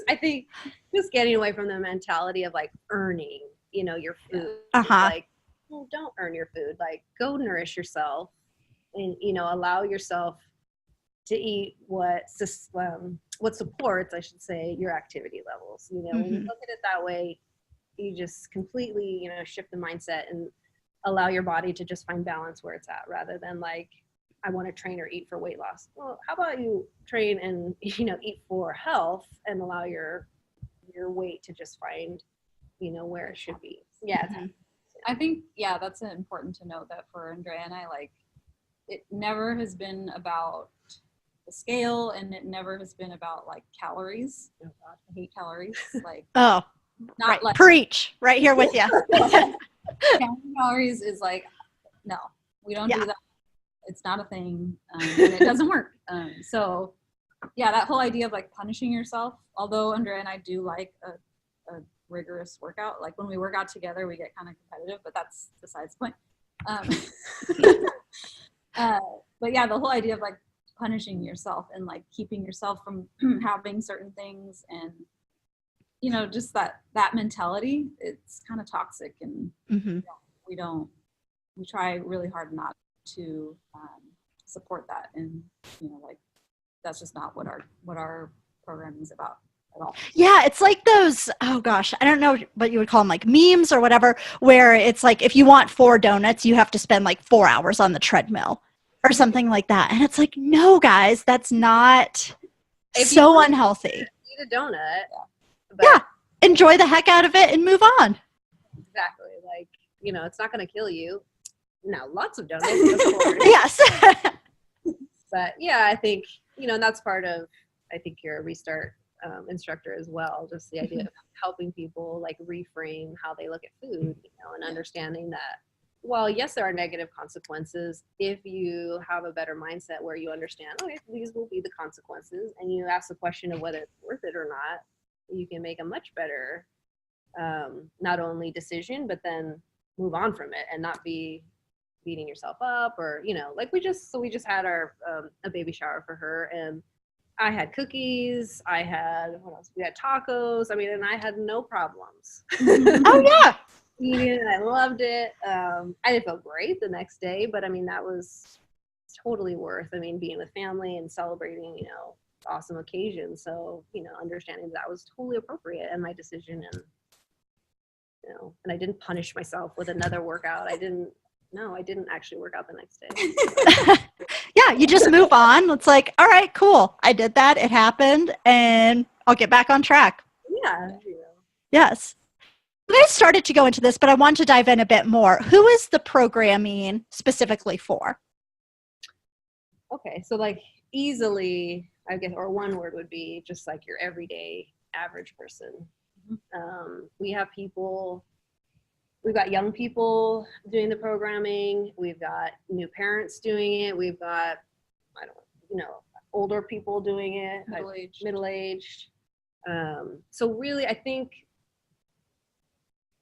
I think just getting away from the mentality of like earning, you know, your food. Like, well, don't earn your food. Like, go nourish yourself, and you know, allow yourself to eat what supports, I should say, your activity levels. You know, when you look at it that way, you just completely, you know, shift the mindset and allow your body to just find balance where it's at, rather than like, I want to train or eat for weight loss. Well, how about you train and, you know, eat for health and allow your weight to just find, you know, where it should be. Yeah. I think, yeah, that's important to note that for Andrea and I, like, it never has been about the scale, and it never has been about like calories. Oh God, I hate calories. Like, not right. like Preach right here with you. Counting calories is like, no, we don't do that. It's not a thing, and it doesn't work. So yeah, that whole idea of like punishing yourself, although Andrea and I do like a rigorous workout, like when we work out together, we get kind of competitive, but that's besides the point. But yeah, the whole idea of like punishing yourself and like keeping yourself from having certain things, and, you know, just that mentality, it's kind of toxic, and we try really hard not to support that, and, you know, like, that's just not what our programming is about at all. Yeah, it's like those, oh gosh, I don't know what you would call them, like memes or whatever, where it's like if you want 4 donuts, you have to spend like 4 hours on the treadmill or something like that. And it's like, no, guys, that's not so unhealthy. Eat a donut. Yeah, enjoy the heck out of it and move on. Exactly. Like, you know, it's not going to kill you. No, lots of donuts. Yes. But yeah, I think, you know, that's part of, I think, your Restart instructor as well. Just the idea of helping people like reframe how they look at food, you know, and understanding that, well, yes, there are negative consequences. If you have a better mindset where you understand, okay, these will be the consequences, and you ask the question of whether it's worth it or not, you can make a much better, not only decision, but then move on from it and not be beating yourself up, or, you know, like we just had our a baby shower for her, and I had cookies, I had, what else? We had tacos. I mean, and I had no problems. Oh yeah. Eating it, I loved it. I didn't feel great the next day, but I mean, that was totally worth, I mean, being with family and celebrating, you know, awesome occasions. So, you know, understanding that was totally appropriate and my decision, and, you know, and I didn't punish myself with another workout. I didn't actually work out the next day. Yeah, you just move on. It's like, all right, cool. I did that. It happened, and I'll get back on track. Yeah. You know. Yes. I started to go into this, but I want to dive in a bit more. Who is the programming specifically for? Okay, so like easily, I guess, or one word would be just like your everyday average person. We have people, we've got young people doing the programming. We've got new parents doing it. We've got, older people doing it, middle-aged. So really, I think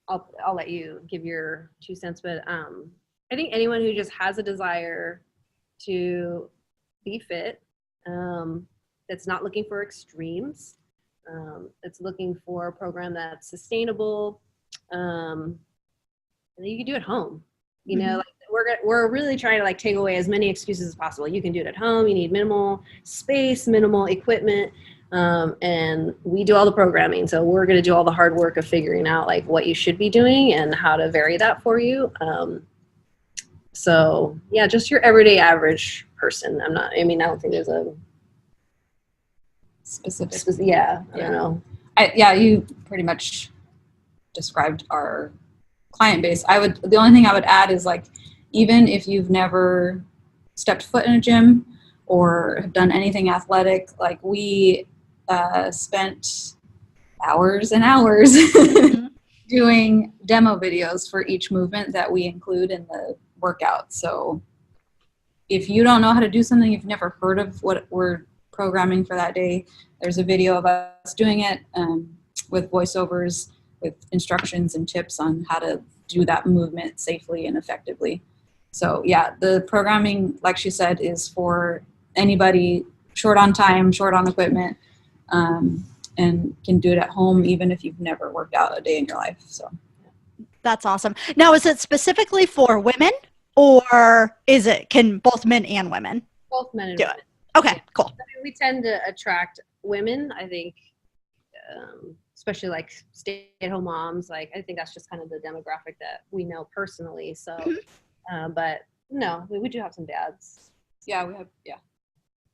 I'll let you give your 2 cents, but I think anyone who just has a desire to be fit, that's not looking for extremes, that's looking for a program that's sustainable, and you can do it at home. You know, like we're really trying to like take away as many excuses as possible. You can do it at home. You need minimal space, minimal equipment. And we do all the programming. So we're going to do all the hard work of figuring out like what you should be doing and how to vary that for you. So yeah, just your everyday average person. I don't think there's a Specific. I don't know. You pretty much described our client base. The only thing I would add is like, even if you've never stepped foot in a gym or have done anything athletic, like we spent hours and hours doing demo videos for each movement that we include in the workout. So if you don't know how to do something, you've never heard of what we're programming for that day, there's a video of us doing it with voiceovers, with instructions and tips on how to do that movement safely and effectively. So yeah, the programming, like she said, is for anybody short on time, short on equipment, and can do it at home even if you've never worked out a day in your life. So That's awesome. Now, is it specifically for women, or can both men and women Both men and do women. it? Okay, cool. I mean, we tend to attract women, I think, especially like stay-at-home moms. Like, I think that's just kind of the demographic that we know personally. So, but no, we do have some dads. yeah, we have,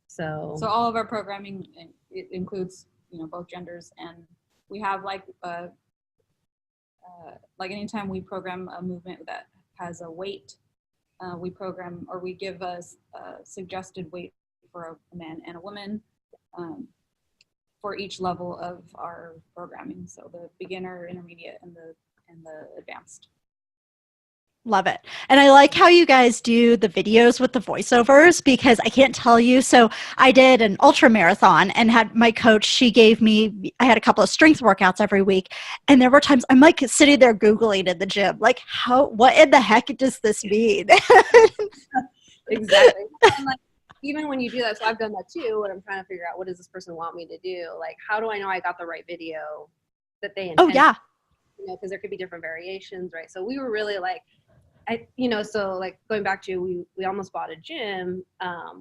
So So all of our programming, it includes, both genders, and we have like anytime we program a movement that has a weight, we program or we give a suggested weight for a man and a woman for each level of our programming. So the beginner, intermediate, and the advanced. Love it. And I like how you guys do the videos with the voiceovers, because I can't tell you. So I did an ultra marathon and had my coach, I had a couple of strength workouts every week. And there were times I'm like sitting there Googling in the gym, like, what in the heck does this mean? exactly. And like, even when you do that, so I've done that too, when I'm trying to figure out what does this person want me to do? Like, how do I know I got the right video that they intended? Oh, yeah. Because there could be different variations, right? So we were really like, so like going back to, we almost bought a gym.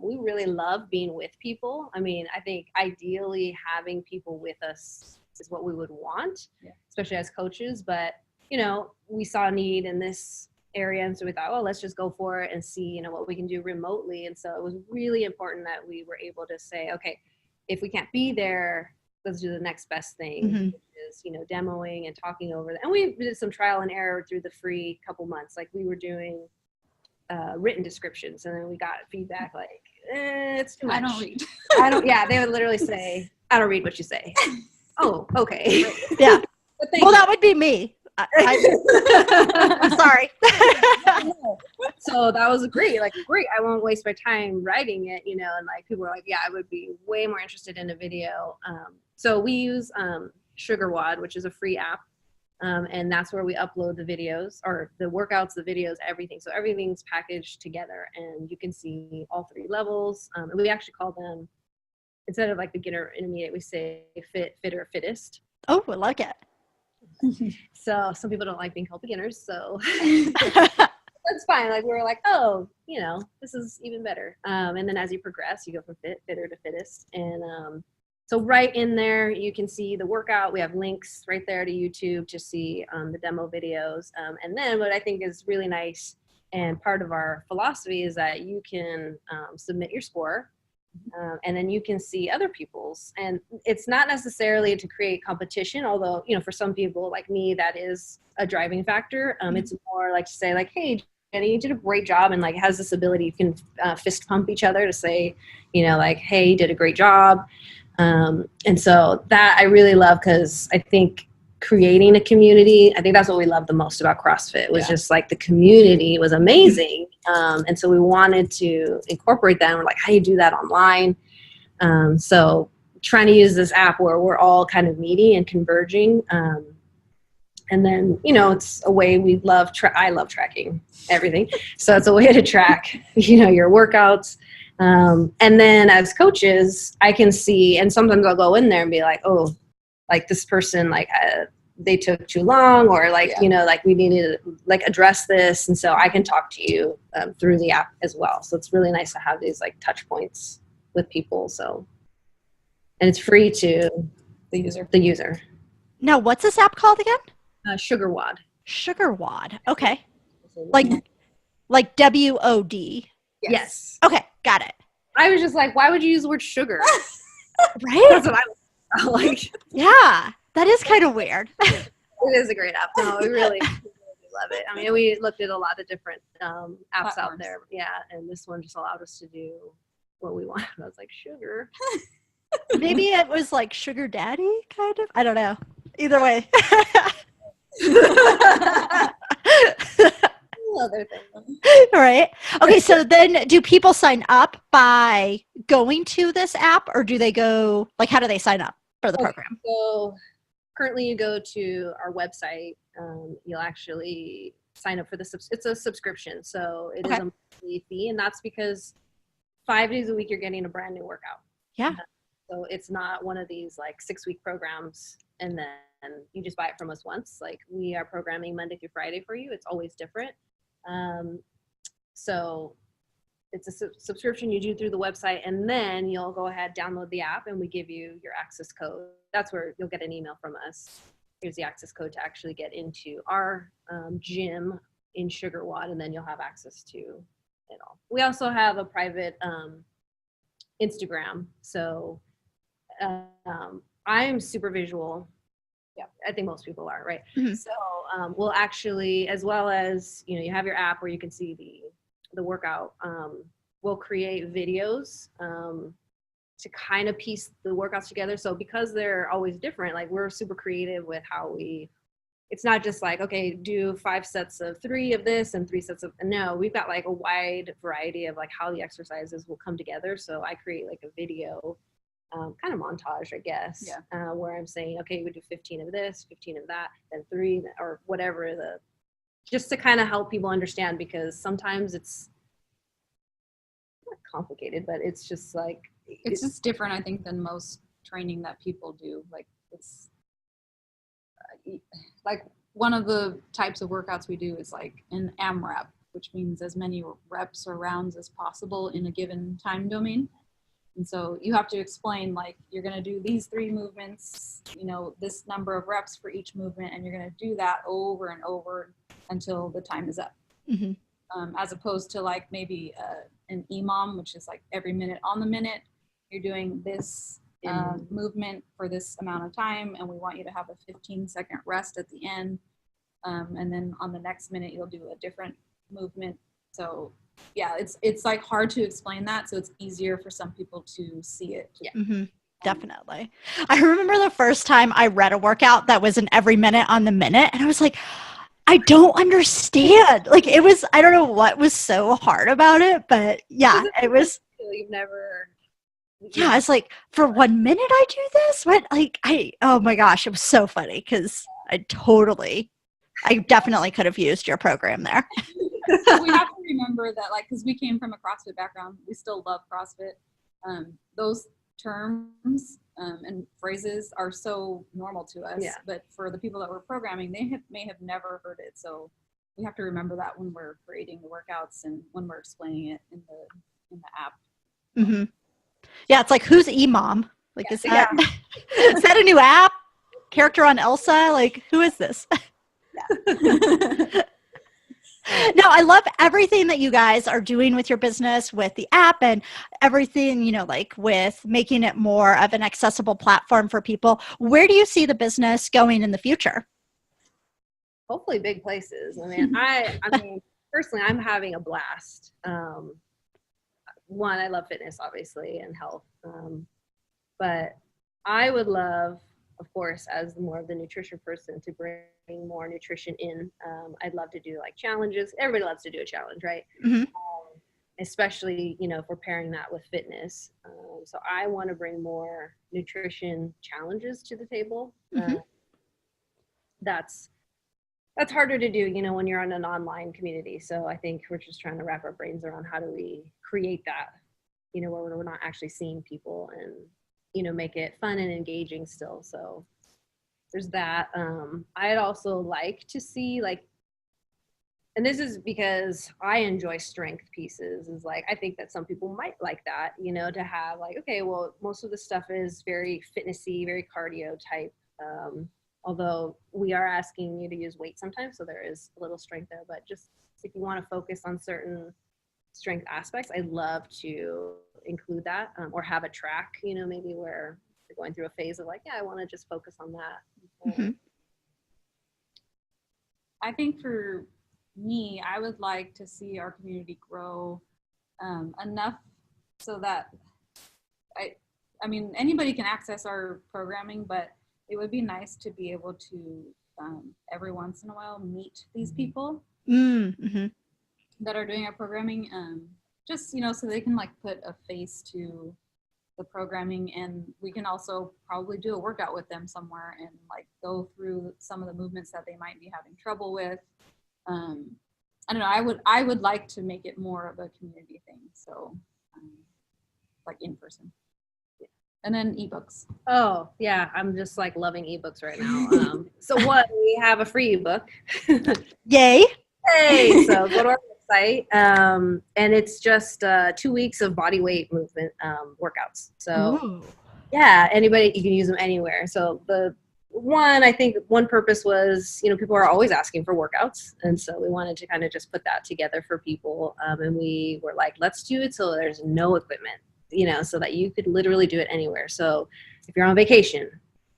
We really love being with people. I mean, I think ideally having people with us is what we would want, especially as coaches. But, we saw a need in this area. And so we thought, well, let's just go for it and see, what we can do remotely. And so it was really important that we were able to say, okay, if we can't be there, let's do the next best thing, which is, demoing and talking over that. And we did some trial and error through the free couple months. Like we were doing written descriptions, and then we got feedback like, it's too much. I don't read. They would literally say, I don't read what you say. Oh, okay. Yeah. Well, that would be me. I'm sorry. So that was great. I won't waste my time writing it, and like people were like, yeah, I would be way more interested in a video. So we use SugarWOD, which is a free app. And that's where we upload the videos, or the workouts, the videos, everything. So everything's packaged together, and you can see all three levels. And we actually call them, instead of like beginner, intermediate, we say fit, fitter, fittest. Oh, I like it. So some people don't like being called beginners, so that's fine. Like we were like, oh, this is even better. And then as you progress, you go from fit, fitter to fittest. And so right in there, you can see the workout. We have links right there to YouTube to see the demo videos. And then what I think is really nice and part of our philosophy is that you can submit your score. And then you can see other people's, and it's not necessarily to create competition, although, for some people like me, that is a driving factor. It's more like to say like, hey, Jenny, you did a great job, and like has this ability, you can fist pump each other to say, like, hey, you did a great job. And so that I really love, because I think creating a community, I think that's what we love the most about CrossFit was just like the community was amazing. And so we wanted to incorporate that, and we're like, how do you do that online? So trying to use this app where we're all kind of meeting and converging. And then, it's a way we love, I love tracking everything. So it's a way to track, your workouts. And then as coaches, I can see, and sometimes I'll go in there and be like, oh, like this person, like they took too long, or like, like we needed to like address this. And so I can talk to you through the app as well. So it's really nice to have these like touch points with people. So and it's free to The user. the user. Now, what's this app called again? Sugar WOD. Sugar WOD. Okay. Like WOD. Yes. Okay, got it. I was just like, why would you use the word sugar? Right? That's what I was like. Yeah, that is kind of weird. It is a great app. No, we really love it. I mean, we looked at a lot of different apps out Platforms. there. Yeah, and this one just allowed us to do what we wanted. I was like, sugar. Maybe it was like sugar daddy, kind of. I don't know. Either way. Other thing. Right. Okay, so then do people sign up by going to this app, or do they go, like, how do they sign up for the program? So currently you go to our website, you'll actually sign up for it's a subscription. So it is a monthly fee, and that's because 5 days a week you're getting a brand new workout. Yeah. So it's not one of these like 6-week programs and then you just buy it from us once. Like, we are programming Monday through Friday for you. It's always different. So it's a subscription you do through the website, and then you'll go ahead, download the app, and we give you your access code. That's where you'll get an email from us. Here's the access code to actually get into our gym in Sugar WOD, and then you'll have access to it all. We also have a private Instagram. So I am super visual. Yeah, I think most people are, right? Mhm. So we'll actually, as well as, you have your app where you can see the workout, we'll create videos to kind of piece the workouts together. So because they're always different, like, we're super creative with how it's not just like, okay, do 5 sets of 3 of this and 3 sets of, no, we've got like a wide variety of like how the exercises will come together. So I create like a video kind of montage, I guess, where I'm saying, okay, we do 15 of this, 15 of that, then 3, or whatever, just to kind of help people understand, because sometimes it's not complicated, but it's just like, It's just different, I think, than most training that people do. Like, it's like one of the types of workouts we do is like an AMRAP, which means as many reps or rounds as possible in a given time domain. And so you have to explain, like, you're going to do these 3 movements, this number of reps for each movement, and you're going to do that over and over until the time is up. Mm-hmm. As opposed to like maybe an EMOM, which is like every minute on the minute, you're doing this movement for this amount of time, and we want you to have a 15-second rest at the end. And then on the next minute, you'll do a different movement. So yeah, it's like hard to explain that. So it's easier for some people to see it. Yeah. Mm-hmm. Definitely. I remember the first time I read a workout that was an every minute on the minute, and I was like, I don't understand. Like, it was, I don't know what was so hard about it, but yeah, it was. You've never. Yeah, it's like, for 1 minute I do this? What? Like, oh my gosh, it was so funny, because I definitely could have used your program there. So we have to remember that, like, because we came from a CrossFit background, we still love CrossFit. Those terms and phrases are so normal to us, but for the people that we're programming, they may have never heard it. So we have to remember that when we're creating the workouts and when we're explaining it in the app. Mm-hmm. Yeah, it's like, who's EMOM? Like, is that is that a new app? Character on Elsa? Like, who is this? No, I love everything that you guys are doing with your business, with the app, and everything, like with making it more of an accessible platform for people. Where do you see the business going in the future? Hopefully big places. I mean, I mean, personally, I'm having a blast. One, I love fitness, obviously, and health. But I would love, of course, as more of the nutrition person, to bring more nutrition in. I'd love to do like challenges. Everybody loves to do a challenge, right? Mm-hmm. Especially, if we're pairing that with fitness. So I want to bring more nutrition challenges to the table. Mm-hmm. That's harder to do, when you're in an online community. So I think we're just trying to wrap our brains around how do we create that, where we're not actually seeing people and, make it fun and engaging still. So there's that. I'd also like to see, like, and this is because I enjoy strength pieces, is like, I think that some people might like that, you know, to have like, okay, well, most of the stuff is very fitnessy, very cardio type. Although we are asking you to use weight sometimes, so there is a little strength there, but just if you want to focus on certain strength aspects, I love to include that, or have a track, you know, maybe where you're going through a phase of like, yeah, I want to just focus on that. Mm-hmm. I think for me, I would like to see our community grow enough so that I mean, anybody can access our programming, but it would be nice to be able to every once in a while meet these people Mm-hmm. that are doing our programming, just, you know, so they can like put a face to the programming, and we can also probably do a workout with them somewhere and like go through some of the movements that they might be having trouble with. I don't know, I would like to make it more of a community thing, so like in person. And then ebooks. Oh yeah, I'm just like loving ebooks right now. So we have a free ebook. Yay. Hey, so go to our website, and it's just 2 weeks of body weight movement workouts. So Ooh. yeah, anybody, you can use them anywhere. So I think one purpose was, you know, people are always asking for workouts, and so we wanted to kind of just put that together for people, and we were like, let's do it so there's no equipment, you know, so that you could literally do it anywhere. So if you're on vacation,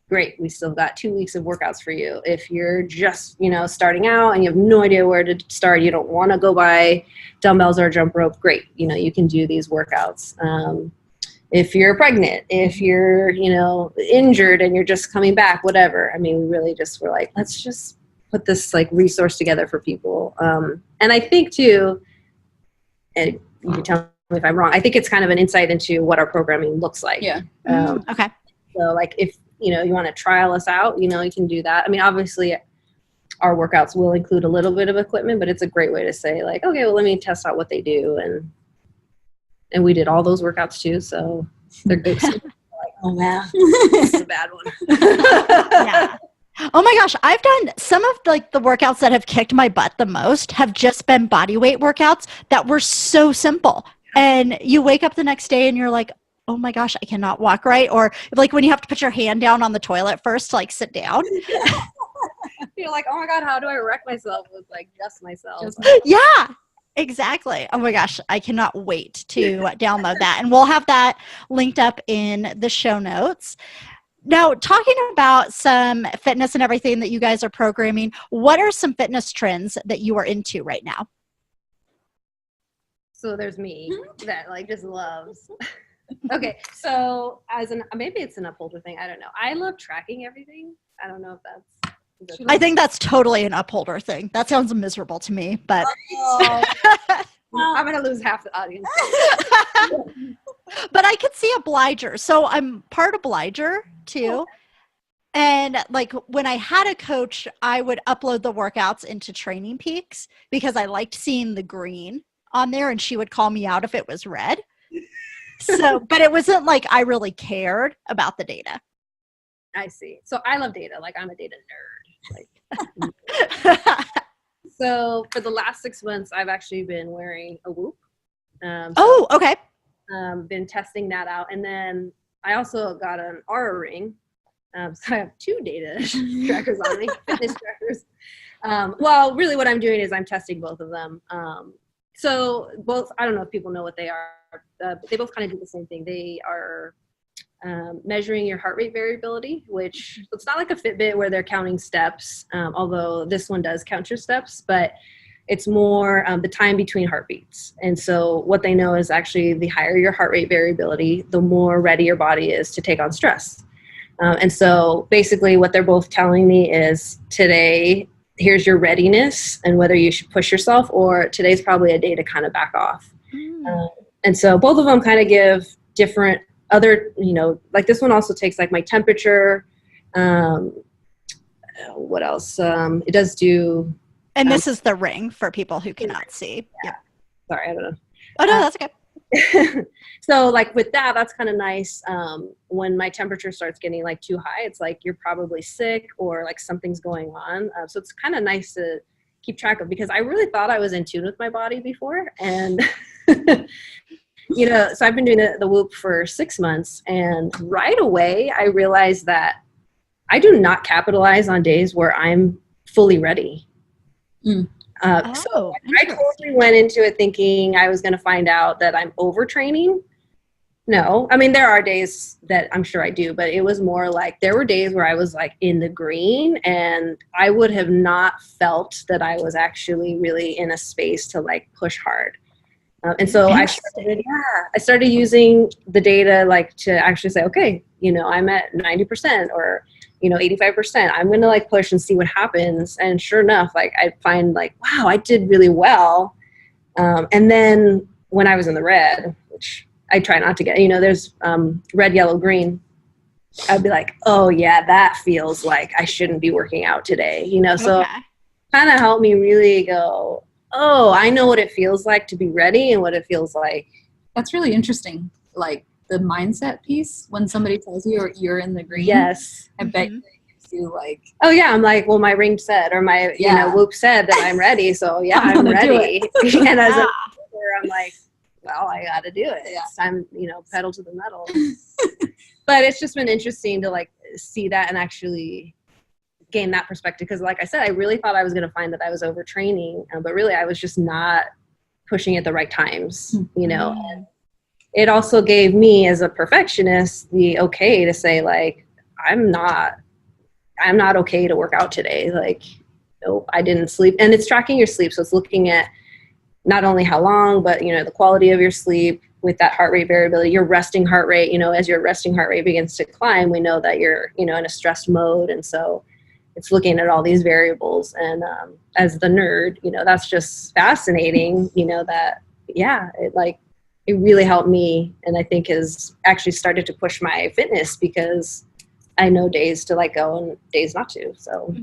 great, we still got 2 weeks of workouts for you. If you're just, you know, starting out and you have no idea where to start, you don't want to go buy dumbbells or a jump rope, great, you know, you can do these workouts. If you're pregnant, if you're, you know, injured and you're just coming back, whatever. I mean, we really just were like, let's just put this like resource together for people. And I think too, and you can tell me if I'm wrong, I think it's kind of an insight into what our programming looks like. Yeah. Okay. So like if, you know, you want to trial us out, you know, you can do that. I mean, obviously our workouts will include a little bit of equipment, but it's a great way to say like, okay, well, let me test out what they do. And we did all those workouts too. So they're good. So like, oh man, this is a bad one. Yeah. Oh my gosh, I've done some of like the workouts that have kicked my butt the most have just been body weight workouts that were so simple. And you wake up the next day and you're like, oh my gosh, I cannot walk right. Or like when you have to put your hand down on the toilet first to like sit down. You're like, oh my God, how do I wreck myself with like just myself? Yeah, exactly. Oh my gosh, I cannot wait to download that. And we'll have that linked up in the show notes. Now, talking about some fitness and everything that you guys are programming, what are some fitness trends that you are into right now? So there's me that like just loves. Okay, so maybe it's an upholder thing. I don't know. I love tracking everything. I don't know if that's. I think that's totally an upholder thing. That sounds miserable to me, but. I'm going to lose half the audience. But I could see obliger. So I'm part obliger too. And like when I had a coach, I would upload the workouts into Training Peaks because I liked seeing the green on there, and she would call me out if it was red. So, but it wasn't like I really cared about the data. I see. So I love data. Like I'm a data nerd. Like, so for the last 6 months, I've actually been wearing a Whoop. Okay. Been testing that out. And then I also got an Aura ring. So I have 2 data trackers on me, fitness trackers. Well, really what I'm doing is I'm testing both of them. So both, I don't know if people know what they are, but they both kind of do the same thing. They are measuring your heart rate variability, which it's not like a Fitbit where they're counting steps, although this one does count your steps, but it's more the time between heartbeats. And so what they know is actually the higher your heart rate variability, the more ready your body is to take on stress. And so basically what they're both telling me is today, here's your readiness and whether you should push yourself, or today's probably a day to kind of back off. And so both of them kind of give different other, you know, like this one also takes like my temperature. What else? It does do. And this is the ring for people who cannot see. Yeah. Sorry, I don't know. Oh, no, that's okay. So like with that, that's kind of nice. When my temperature starts getting like too high, it's like you're probably sick or like something's going on. So it's kind of nice to keep track of, because I really thought I was in tune with my body before. And, so I've been doing the Whoop for 6 months, and right away I realized that I do not capitalize on days where I'm fully ready. So I totally went into it thinking I was going to find out that I'm overtraining. No, I mean, there are days that I'm sure I do, but it was more like there were days where I was like in the green, and I would have not felt that I was actually really in a space to like push hard. And so I started using the data like to actually say, okay, I'm at 90% or 85%. I'm going to like push and see what happens. And sure enough, like I find like, wow, I did really well. And then when I was in the red, which I try not to get, there's red, yellow, green, I'd be like, oh yeah, that feels like I shouldn't be working out today, so kind of helped me really go, oh, I know what it feels like to be ready and what it feels like. That's really interesting. Like the mindset piece, when somebody tells you you're in the green. Yes. I bet it gives you like, oh yeah, I'm like, well, my ring said, or my, Whoop said that I'm ready. So yeah, I'm ready. And as a I'm like, well, I got to do it. Yeah. It's time, pedal to the metal. But it's just been interesting to like see that and actually gain that perspective. Because like I said, I really thought I was going to find that I was overtraining, but really I was just not pushing at the right times, And it also gave me as a perfectionist the okay to say like, I'm not okay to work out today. Like, nope, I didn't sleep. And it's tracking your sleep. So it's looking at not only how long, but, the quality of your sleep with that heart rate variability, your resting heart rate, as your resting heart rate begins to climb, we know that you're, in a stressed mode. And so it's looking at all these variables. And as the nerd, that's just fascinating, that, it really helped me. And I think has actually started to push my fitness, because I know days to let go and days not to. So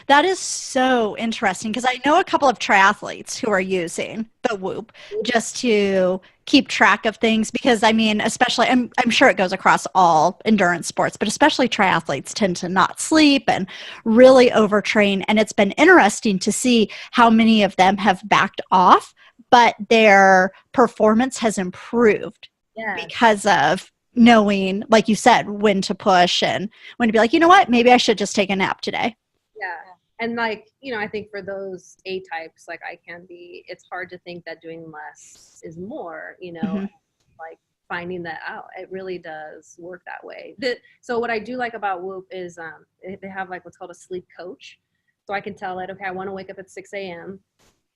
that is so interesting, because I know a couple of triathletes who are using the Whoop just to keep track of things, because I mean, especially, I'm sure it goes across all endurance sports, but especially triathletes tend to not sleep and really overtrain. And it's been interesting to see how many of them have backed off, but their performance has improved because of knowing, like you said, when to push and when to be like, you know what, maybe I should just take a nap today. Yeah. And like, I think for those A types, like it's hard to think that doing less is more, like finding that out. It really does work that way. So what I do like about Whoop is they have like what's called a sleep coach. So I can tell it, okay, I want to wake up at 6 a.m.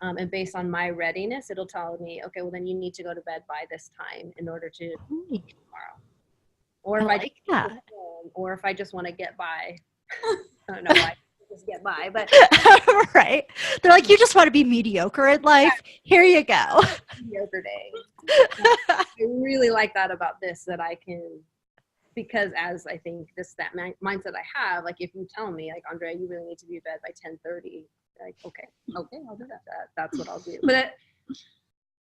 And based on my readiness, it'll tell me, okay, well then you need to go to bed by this time in order to eat tomorrow. Or if I just want to get by, I don't know why. Just get by, but right, they're like, you just want to be mediocre in life, here you go. Mediocre day. I really like that about this, that I can, because as I think that mindset I have, like if you tell me like, Andrea, you really need to be in bed by 10:30, like okay, I'll do that. That's what I'll do. But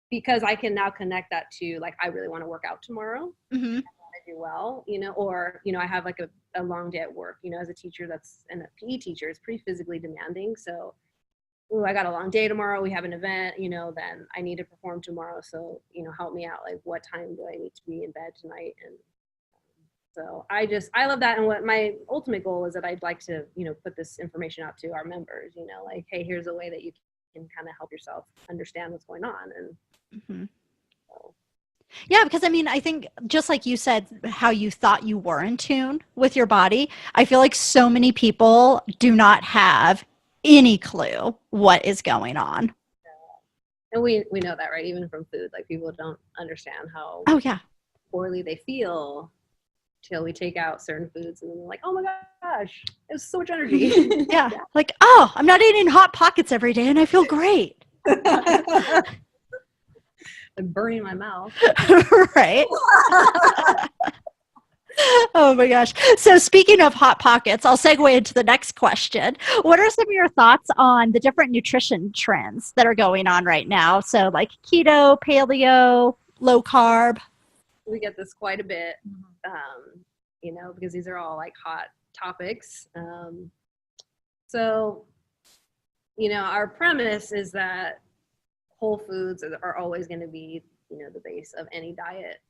because I can now connect that to like, I really want to work out tomorrow. Do well, or, I have like a long day at work, as a teacher and a PE teacher is pretty physically demanding. So, I got a long day tomorrow. We have an event, then I need to perform tomorrow. So, help me out. Like what time do I need to be in bed tonight? And so I love that. And what my ultimate goal is that I'd like to, put this information out to our members, like, hey, here's a way that you can kind of help yourself understand what's going on. And so. Yeah, because I mean, I think just like you said, how you thought you were in tune with your body, I feel like so many people do not have any clue what is going on. And we know that, right? Even from food, like people don't understand how poorly they feel till we take out certain foods and then they're like, oh my gosh, it was so much energy. Yeah. Like, oh, I'm not eating Hot Pockets every day and I feel great. I'm burning my mouth. Right. Oh my gosh. So speaking of Hot Pockets, I'll segue into the next question. What are some of your thoughts on the different nutrition trends that are going on right now? So like keto, paleo, low carb. We get this quite a bit, because these are all like hot topics. So our premise is that whole foods are always going to be, the base of any diet.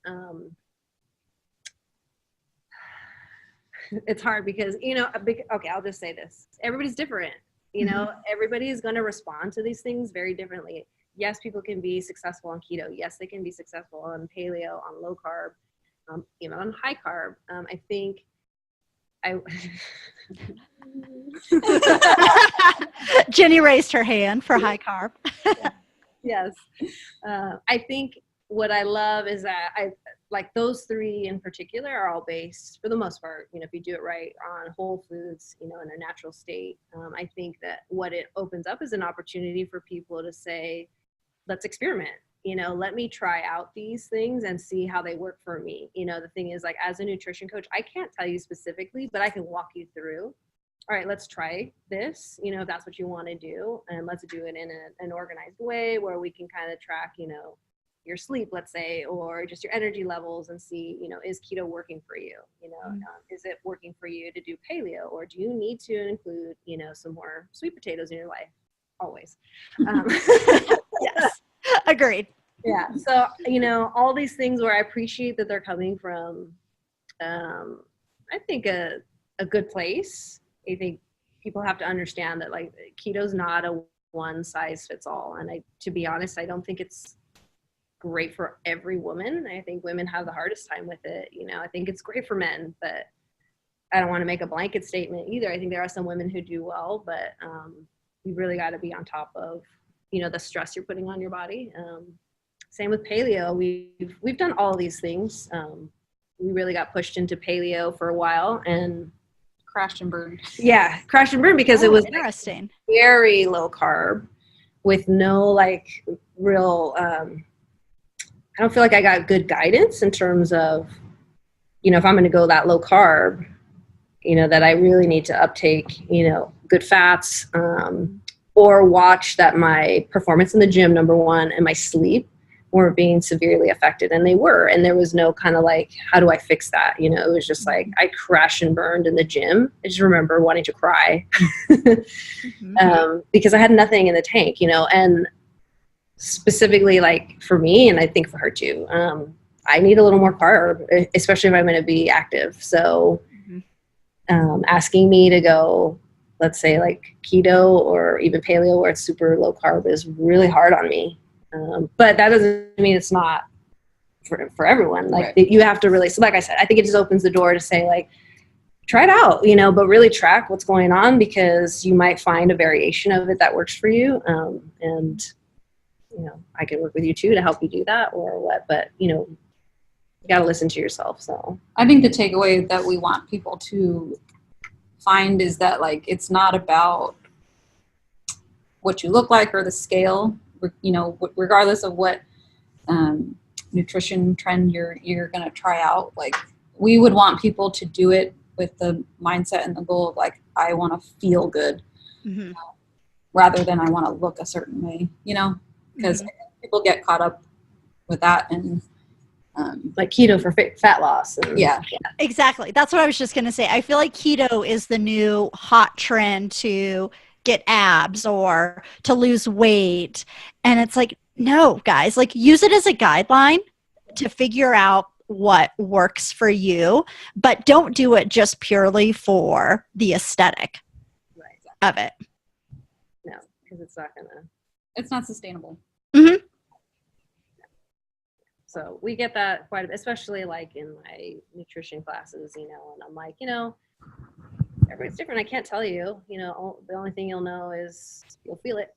It's hard because, okay, I'll just say this. Everybody's different. Everybody is going to respond to these things very differently. Yes, people can be successful on keto. Yes, they can be successful on paleo, on low carb, even on high carb. I think Jenny raised her hand for high carb. Yes. I think what I love is that I like those three in particular are all based, for the most part, if you do it right, on whole foods, in a natural state. I think that what it opens up is an opportunity for people to say, let's experiment. Let me try out these things and see how they work for me. The thing is, like, as a nutrition coach, I can't tell you specifically, but I can walk you through. All right, let's try this, if that's what you want to do. And let's do it in an organized way where we can kind of track, your sleep, let's say, or just your energy levels, and see, is keto working for you? Is it working for you to do paleo, or do you need to include, some more sweet potatoes in your life? Always. Yes, agreed. Yeah. So, all these things where I appreciate that they're coming from, I think a good place. I think people have to understand that, like, keto's not a one size fits all. And to be honest, I don't think it's great for every woman. I think women have the hardest time with it. I think it's great for men, but I don't want to make a blanket statement either. I think there are some women who do well, but you really got to be on top of, the stress you're putting on your body. Same with paleo. We've done all these things. We really got pushed into paleo for a while and crashed and burned. Yeah, crashed and burned because it was interesting. Very low carb with no real, I don't feel like I got good guidance in terms of, if I'm going to go that low carb, that I really need to uptake, good fats, or watch that my performance in the gym, number one, and my sleep weren't being severely affected. And they were, and there was no kind of how do I fix that? It was just I crashed and burned in the gym. I just remember wanting to cry because I had nothing in the tank, and specifically for me, and I think for her too, I need a little more carb, especially if I'm going to be active. So asking me to go, let's say keto or even paleo where it's super low carb is really hard on me. But that doesn't mean it's not for everyone. Right. You have to really, so like I said, I think it just opens the door to say try it out, but really track what's going on, because you might find a variation of it that works for you. And I can work with you too to help you do that or what, but you got to listen to yourself. So I think the takeaway that we want people to find is that it's not about what you look like or the scale, regardless of what nutrition trend you're going to try out. We would want people to do it with the mindset and the goal of I want to feel good, rather than I want to look a certain way, because people get caught up with that and keto for fat loss. Yeah, exactly. That's what I was just going to say. I feel like keto is the new hot trend to get abs or to lose weight. And it's no, guys, use it as a guideline to figure out what works for you, but don't do it just purely for the aesthetic of it. No, because it's not sustainable. Mm-hmm. So we get that quite a bit, especially in my nutrition classes, and I'm everybody's different. I can't tell you, the only thing you'll know is you'll feel it.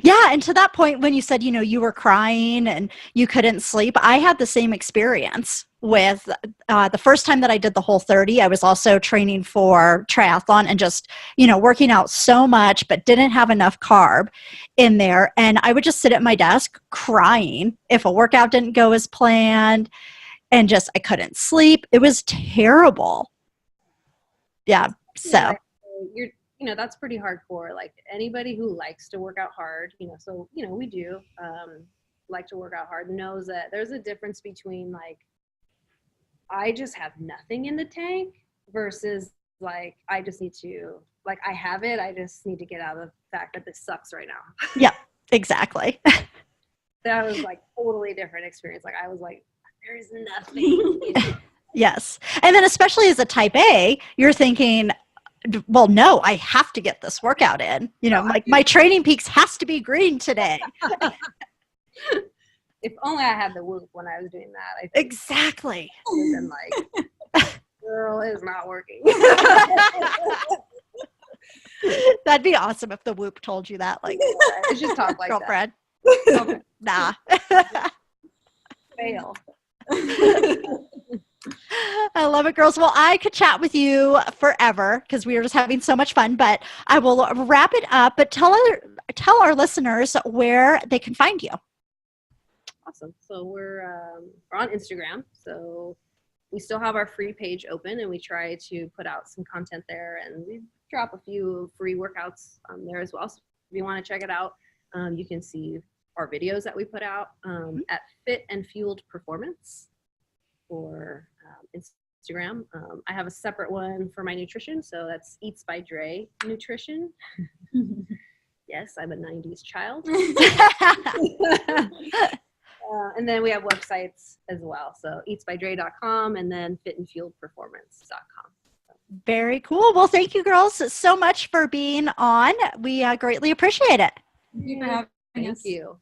Yeah. And to that point, when you said, you were crying and you couldn't sleep, I had the same experience with the first time that I did the Whole30. I was also training for triathlon and just, working out so much, but didn't have enough carb in there. And I would just sit at my desk crying if a workout didn't go as planned, and I couldn't sleep. It was terrible. Yeah. So that's pretty hardcore. Anybody who likes to work out hard, so, we do like to work out hard, knows that there's a difference between I just have nothing in the tank versus like, I just need to, like, I have it. I just need to get out of the fact that this sucks right now. Yep, exactly. That was like totally different experience. Like, I was like, there is nothing. Yes. And then especially as a type A, you're thinking, well, no, I have to get this workout in. You know, like my training peaks has to be green today. If only I had the Whoop when I was doing that. I think Exactly. I would have been like, girl, it's not working. That'd be awesome if the Whoop told you that, like, It's just talk like girlfriend. that. Nah. Fail. I love it, girls. Well, I could chat with you forever because we were just having so much fun, but I will wrap it up. But tell our listeners where they can find you. Awesome. So we're on Instagram. So we still have our free page open, and we try to put out some content there, and we drop a few free workouts on there as well. So if you want to check it out, you can see our videos that we put out at Fit and Fueled Performance for Instagram. I have a separate one for my nutrition, so that's Eats by Dre Nutrition. Yes, I'm a 90s child. And then we have websites as well. So eatsbydre.com and then fitandfueledperformance.com. Very cool. Well, thank you, girls, so much for being on. We greatly appreciate it. Thank you for having Thank us. you.